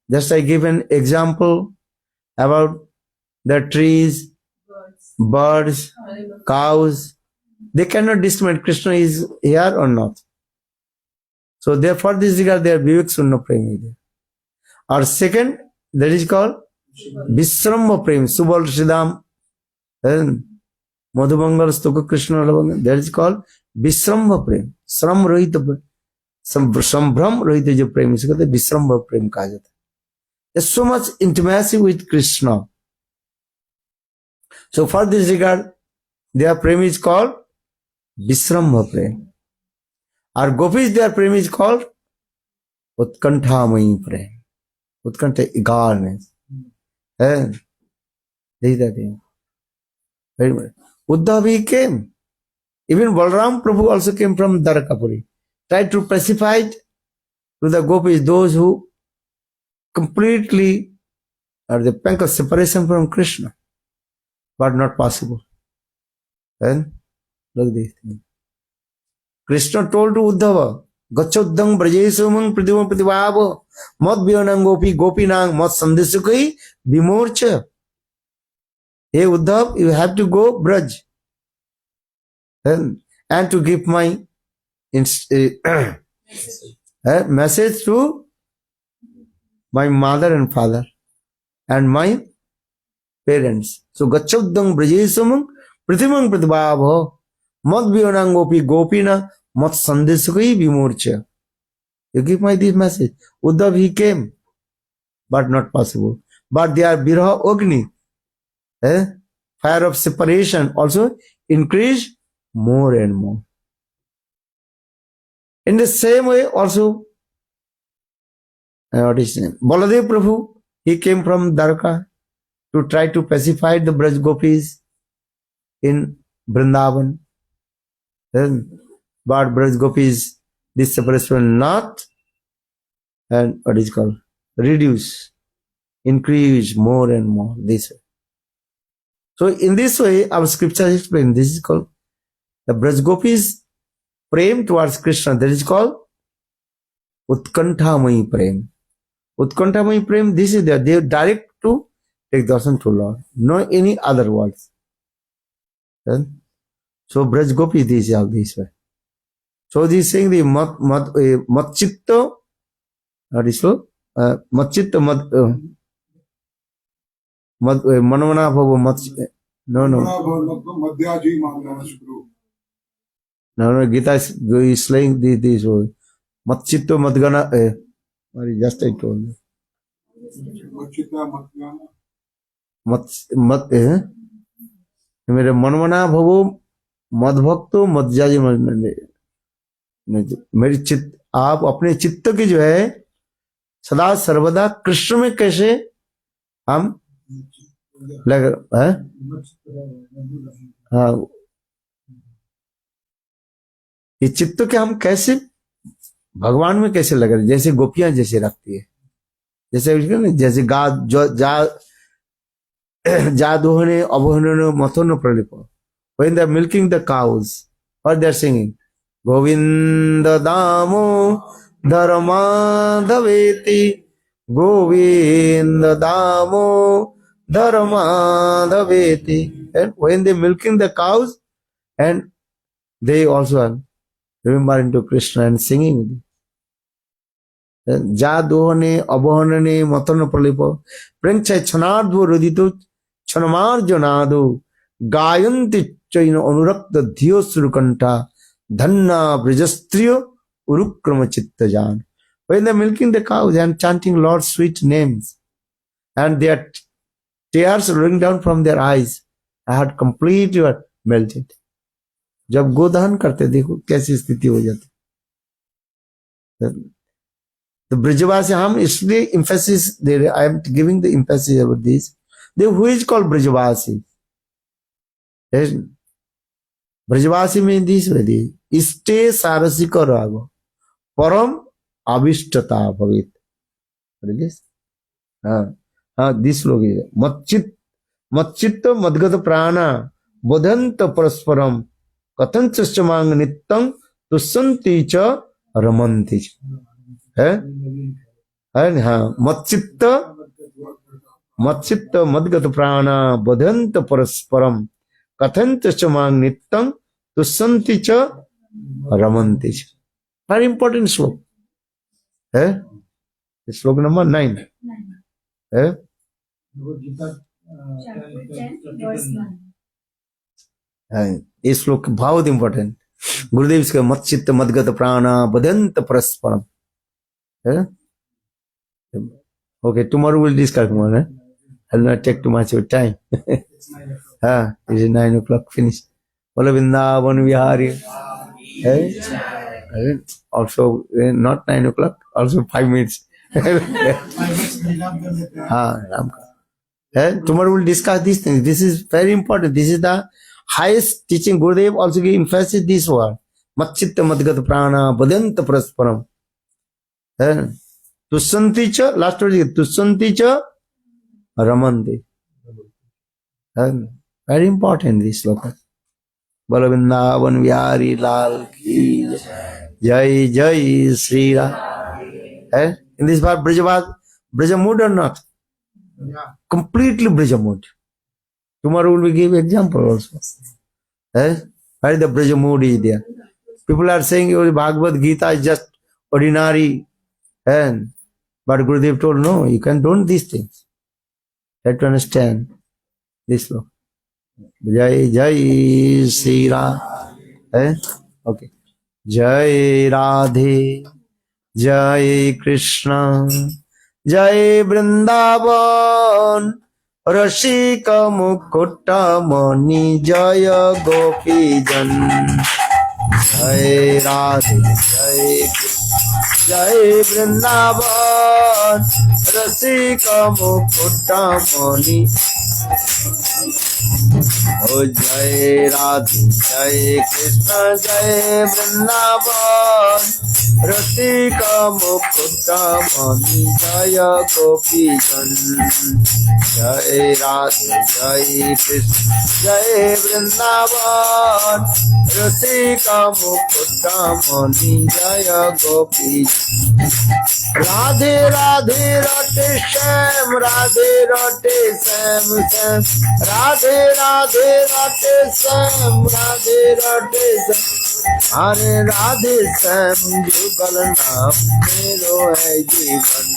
Just I give an example about the trees, birds, cows, They cannot discriminate Krishna is here or not. So therefore, this regard, their Vivek Sunna Prem is there. Or second, that is called Visramba Prem, Subal Sridham, Madhubangal Stuka Krishna, that is called Visramba Prem, Sram Rohita, Sambram Rohita jo Prem, is called Visramba Prem kaha jata hai. There's so much intimacy with Krishna. So for this regard, their prem is called Visramba Prem. Our gopis, their prem is called Utkantha Prem. Utkantha, eagerness. This is the thing. Very much. Uddhav he came. Even Balram Prabhu also came from Dwarakapuri. Tried to pacify to the gopis, those who completely are the pink of separation from Krishna, but not possible. And look at this thing. Krishna told to Uddhava, Gachoddham Brajesumang Pridivam Pridivabo Mad Vyanang Gopi Gopinang Mad Sandisukai Vimorcha. Hey Uddhav, you have to go Braj and to give my message to my mother and father and my parents. So Gachoddham Brajesumang Pridivam Pridivabo Mad Vyanang Gopi Gopina Mat Sandisukai Vimorcha. You give my this message. Uddhav he came, but not possible. But their Viraha Agni, fire of separation also increased more and more. In the same way also, what is his name? Baladev Prabhu, he came from Dwarka to try to pacify the Braj Gopis in Vrindavan. But Braj Gopis, this separation will not, and what is called, reduce, increase more and more, this way. So in this way, our scripture explain, this is called the Braj Gopis prem towards Krishna, that is called Utkantha Prem. Utkantha Prem, this is they are direct to take darshan to Lord, no any other words. So Braj Gopi, this is all this way. So this is saying the Matchitta, what is so? Matchitta Manavana Bhava Matchitta. No. Madhyaji Manavana Shukru. No, Gita is saying this word. Matchitta Madgana, just I told you. Machita Madhyana. मेरे मनमना भवो मद भक्तो मद जाजी मेरी चित्त, आप अपने चित्त की जो है सदा सर्वदा कृष्ण में कैसे हम लग हाँ, ये चित्त के हम कैसे भगवान में कैसे लग रहे, जैसे गोपियां जैसे रखती है, जैसे गा Jaduhane, Abhane, Mathono Pralipo. When they're milking the cows, what they're singing? Govinda Damo Dharma Daveti. Govinda Damo Dharma Daveti. And when they're milking the cows, and they also are remembering to Krishna and singing. Jaduhane, Abhane, Mathono Pralipo. Prenchai Chanadvo Rudito. Chanamarjanado Gayanti Chaina Anurakta Dhyo Surukanta Dhanna Brijastriyo Urukrama Chittajan. When they're milking the cows and chanting Lord's sweet names, and their tears rolling down from their eyes, I had completely melted. जब गोदान करते देखो कैसी स्थिति हो जाती. The Brijavasi, हम इसलिए emphasis दे रहे, I am giving the emphasis about this. The who is called Brijavasi. Brijavasi means this way. Iste sarasika rago. Param avishtata bhavit. What is this? This log is Matchitta madgata prana bodhanta parasparam katancha chamang nittam tusanti cha ramanti. Matchitta madgata prana bodhanta parasparam kathanta chamang nittam तुष्यन्ति च रमन्ति च। Very important श्लोक है, श्लोक number 9 है। Bhagavad Gita, Chapter 10, verse 9. ये श्लोक बहुत important. गुरुदेव इसके मत चित्त मदगत प्राण बदंत परस्परम है। Okay, tomorrow we'll discuss more. I'll not take too much of your time. it's 9 o'clock. It is 9 o'clock finished. Bola Vrindavan Vihari. Also, not 9 o'clock, also 5 minutes. 5 minutes, we love them with that. Tomorrow we'll discuss these things. This is very important. This is the highest teaching. Gurudev also gave emphasis this word. Matchitta madgat prana badanta prasparam. Tusanti cha, last word is Tusanti cha ramanti. Very important this sloka. Bola Vrindavan Vihari Lal ki jai jai Sri Ram. In this part, Braja mood or not? Yeah. Completely Braja mood. Tomorrow we will give example also. Why the Braja mood is there? People are saying your Bhagavad Gita is just ordinary. But Gurudev told, no, you can do these things. Try to understand this law. Jai Jai Sri Ram. Okay. Jai Radhe, Jai Krishna, Jai Vrindavan, Rashika Mukutta Mani, Jaya Gopi Jan. Jai Radhe, Jai Krishna, Jai Vrindavan, Rasika Mukutta Mani. Oh Jai Radhe, Jai Krishna, Jai Vrindavan, Rasika Mukutta Mani, Jaya Gopi Jan. Jai Radhe, Jai Krishna, Jai Vrindavan, Rasika Mukutta Mani, Jaya Gopi Jan. Radhe Radhe Rate Shyam, Radhe Rate Sam Sam, Radhe Radhe Rate Sam, Radhe Rate Sam. Hare Radhe Sam Jugal Naam Mero hai Jeevan.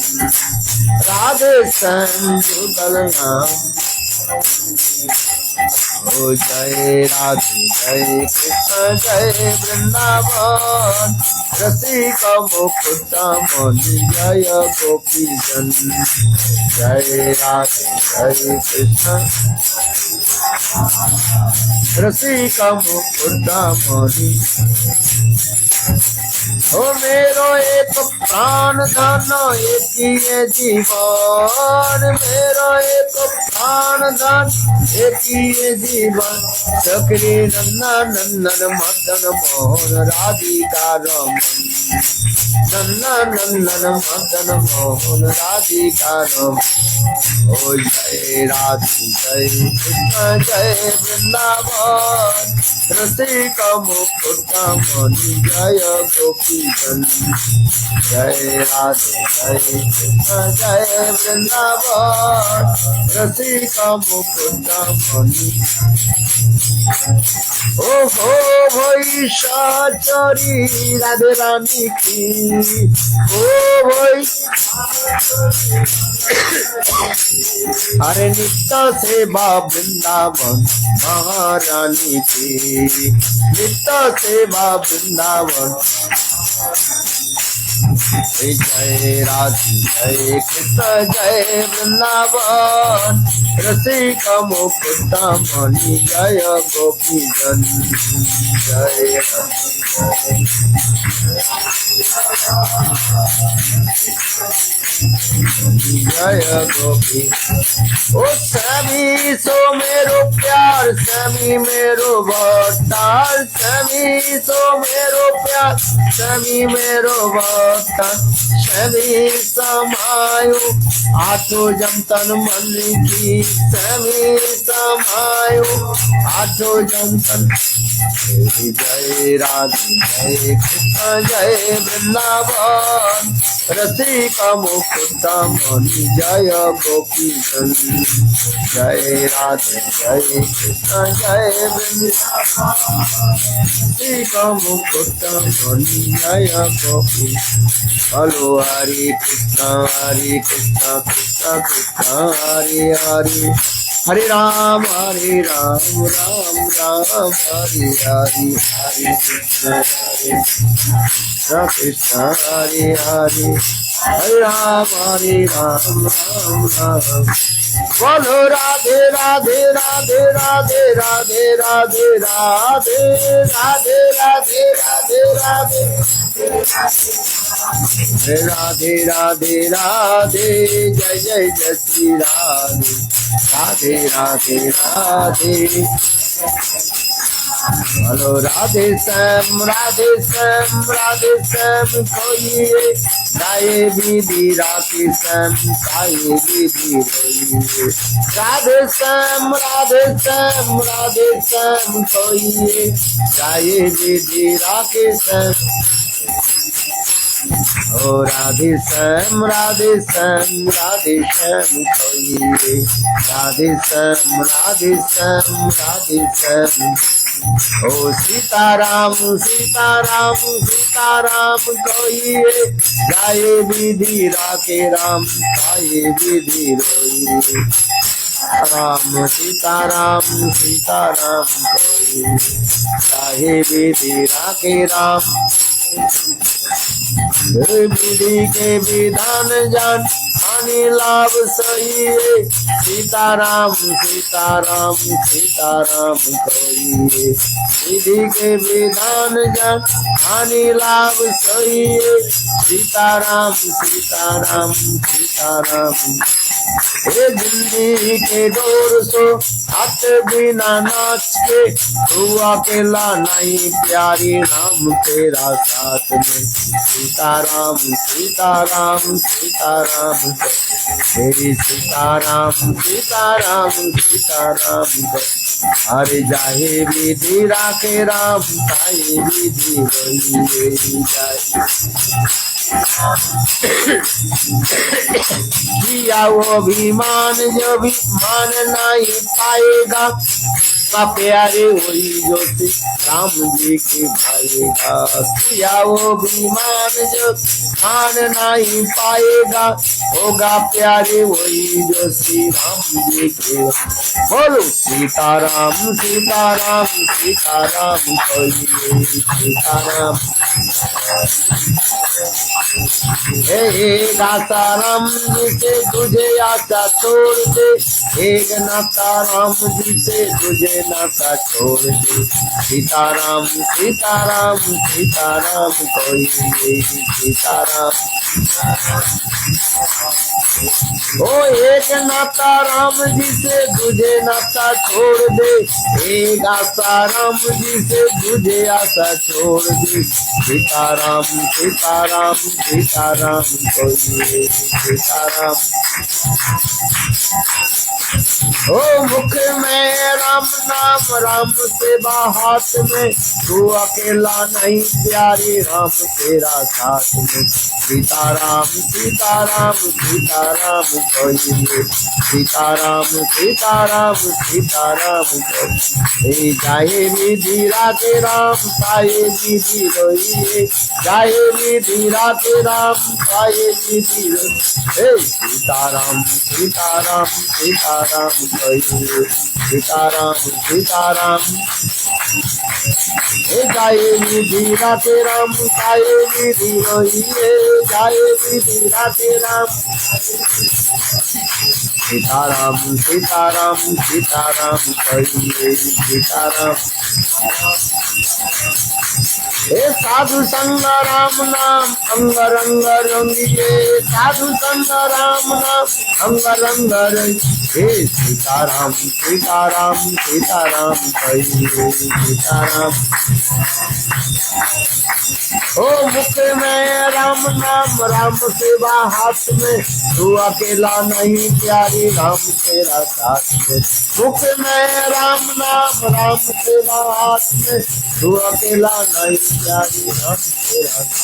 Radhe Sam Jugal Naam. Oh Jai Radhe, Jai Krishna, Jai Vrindavan, Rasika Mukutta Mani, Jaya Gopi Jan. Jai Radhe, Jai Krishna, Rasika Mukutta Mani. ओ मेरो एक प्राण धन एक ही जीवन, मेरो एक प्राण धन एक ही जीवन। चक्री नंदन नंदन मदन मोहन राधिका रमन, नंदन नंदन मदन मोहन राधिका रमन। ओ जय राधे जय कृष्ण जय वृंदावन, रसिका मुकुटा मणि जय गोपी जन। जय राधे जय कृष्ण जय वृंदावन, रसिका मुकुटा मणि। ओ हो वैशाचरी राधे रानी की, ओ वै अरे नित्य सेवा वृंदावन महारानी की, नित्य सेवा वृंदावन। जय राधे जय कृष्ण जय वृंदावन, रसिका मुकुटा मणि जय गोपी जन। जय जय गोपी। ओ स्वामी सो मेरो प्यार, स्वामी मेरो भक्तार, स्वामी सो मेरो प्यार, स्वामी मेरो भक्तार। स्वामी समायो आठो जम तन मन की, स्वामी समायो आठो जम तन। जय राधे जय कृष्ण जय वृंदावन रसिक मुकुटमन जय गोपी जय राधे जय कृष्ण जय वृंदावन रसिक मुकुटमन जय गोपी। हेलो हरे कृष्ण कृष्ण कृष्ण हरे हरे हरे राम राम राम हरे हरे हरे कृष्ण कृष्ण हरे हरे हरे राम राम राम। बोलो राधे राधे राधे राधे राधे राधे राधे राधे राधे राधे राधे राधे राधे राधे जय जय जय श्री राधे राधे राधे राधे। हेलो राधे श्याम कोई गाये विधि राधे श्याम गाये विधि रोइए। राधे श्याम कोई गाये विधि राधे श्याम। ओ राधे श्याम कोई राधे श्याम। ओ सीताराम कोई गाये विधि राखे राम गाये विधि रोइए। राम सीताराम कोई गाये विधि राखे राम। विधि के विधान जान हानि लाभ सही है। सीताराम कोई विधि के विधान जान हानि लाभ सही है। सीताराम हे जिंदगी के डोर सो हाथ बिना नाच के तू अकेला नहीं प्यारी राम तेरा साथ में। सीताराम तेरी सीताराम हरे जाहे विधि राखे राम ताये विधि रोइए जाए। किया वो अभिमान जो अभिमान नहीं पाएगा का प्यारे वही जो श्री राम जी के भाएगा। किया वो अभिमान जो मान नहीं पाएगा होगा प्यारे वही जो श्री राम जी के। बोलो सीताराम कोई सीताराम। एक आसाराम जी से तुझे आशा छोड़ दे। एक नाता राम जी से तुझे नाता छोड़ दे। सीताराम कोई सीताराम। ओ एक नाता राम जी से तुझे नाता छोड़ दे। एक आशा राम जी से तुझे आशा छोड़ दे। सीताराम कोई सीताराम। ओ मुख में राम नाम राम सेवा हाथ में तू अकेला नहीं प्यारी राम तेरा साथ में। सीताराम कोई सीताराम कोई गाये विधि राखे राम पाये विधि रोइए। गाये विधि राखे राम पाये विधि रोइए। सीताराम कोई सीताराम गाये विधि राखे राम पाये विधि रोइए। गाये विधि राखे राम सीताराम कोई सीताराम। हे साधु संग राम नाम अंग रंग रंगिए। साधु संग राम नाम अंग रंग रंगिए। हे सीताराम कोई सीताराम। ओ मुख में राम नाम राम सेवा हाथ में तू अकेला नहीं प्यारी राम तेरा साथ में। मुख में राम नाम राम सेवा हाथ में तू अकेला नहीं प्यारी राधे राधे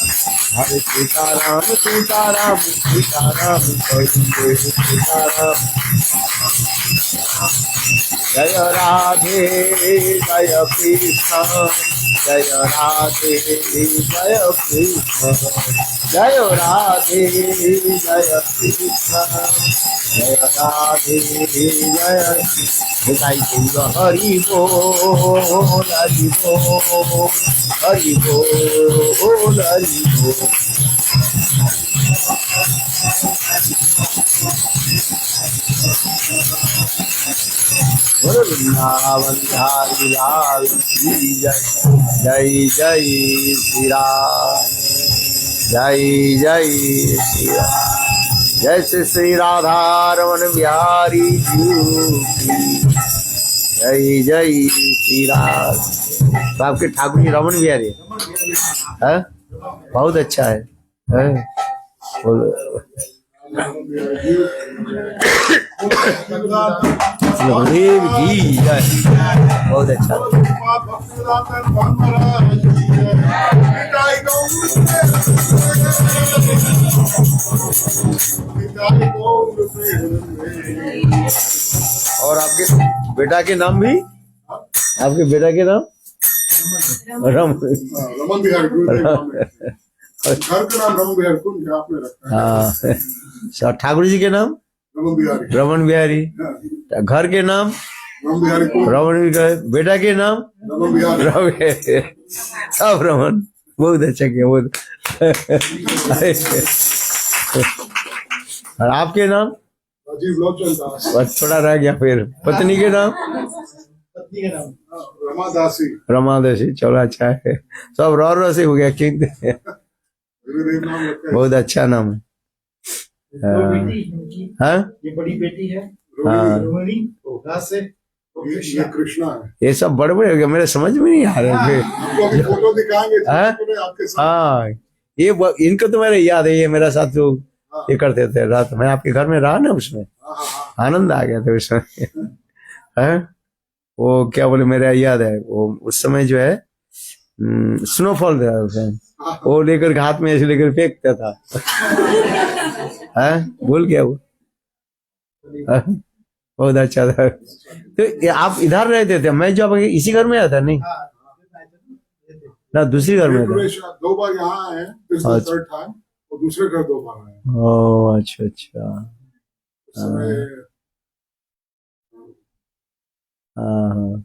हरे सीताराम सीताराम सीताराम गोविंद सीताराम जय राधे जय कृष्ण जय राधे जय कृष्ण जय राधे जय कृष्ण जय राधे जय निताई गौर हरि बोल हरि बोल हरि बोल हरि बोल वृंदावन बिहारी लाल की जय जय जय श्री राम जय जय श्री राम जय श्री राधा रमन बिहारी जी की जय जय श्री राम। तो आपके ठाकुर जी रमन बिहारी है? बहुत अच्छा है? बोलो देव की जय। बहुत अच्छा और आपके बेटा के नाम भी? आपके बेटा के नाम? रमन बिहारी घर का नाम रमन बिहारी कौन आपने रखा है? हाँ ठाकुर जी के नाम रमन बिहारी। रमन बिहारी। घर के नाम रमन बिहारी कौन? रमन बिहारी। बेटा के नाम रमन बिहारी। सब रमन। बहुत अच्छा किया बहुत। और आपके नाम? राजीव लोचन दास। बस थोड़ा रह गया फिर। पत्नी के नाम? पत्नी का नाम रमा दासी। रमा दासी। चलो अच्छा है। सब रो से हो गया किंग। नाम रखा है। बहुत अच्छा नाम है। दो बेटी इनकी। हाँ ये बड़ी बेटी है हाँ। रोहिणी दास से। ये कृष्णा है। ये सब बड़े बड़े हो गए मेरे समझ में नहीं आ रहे थे। आपको अभी फोटो दिखाएंगे हाँ? आपके साथ। हाँ ये इनको तो मेरे याद है। ये मेरा साथ जो ये करते थे रात में आपके घर में रहा ना उसमें आनंद आ गया था उसमें। है वो क्या बोले मेरा याद है वो उस समय जो है स्नोफॉल था उसमें वो लेकर हाथ में ऐसे लेकर फेंकता था। है भूल गया वो। बहुत अच्छा था। तो ये आप इधर रहते थे? मैं जब इसी घर में आया था नहीं ना दूसरी घर में था। 2 बार यहाँ आए हैं। थर्ड टाइम और दूसरे घर 2 बार आए हैं। ओह अच्छा अच्छा। उस समय हाँ हाँ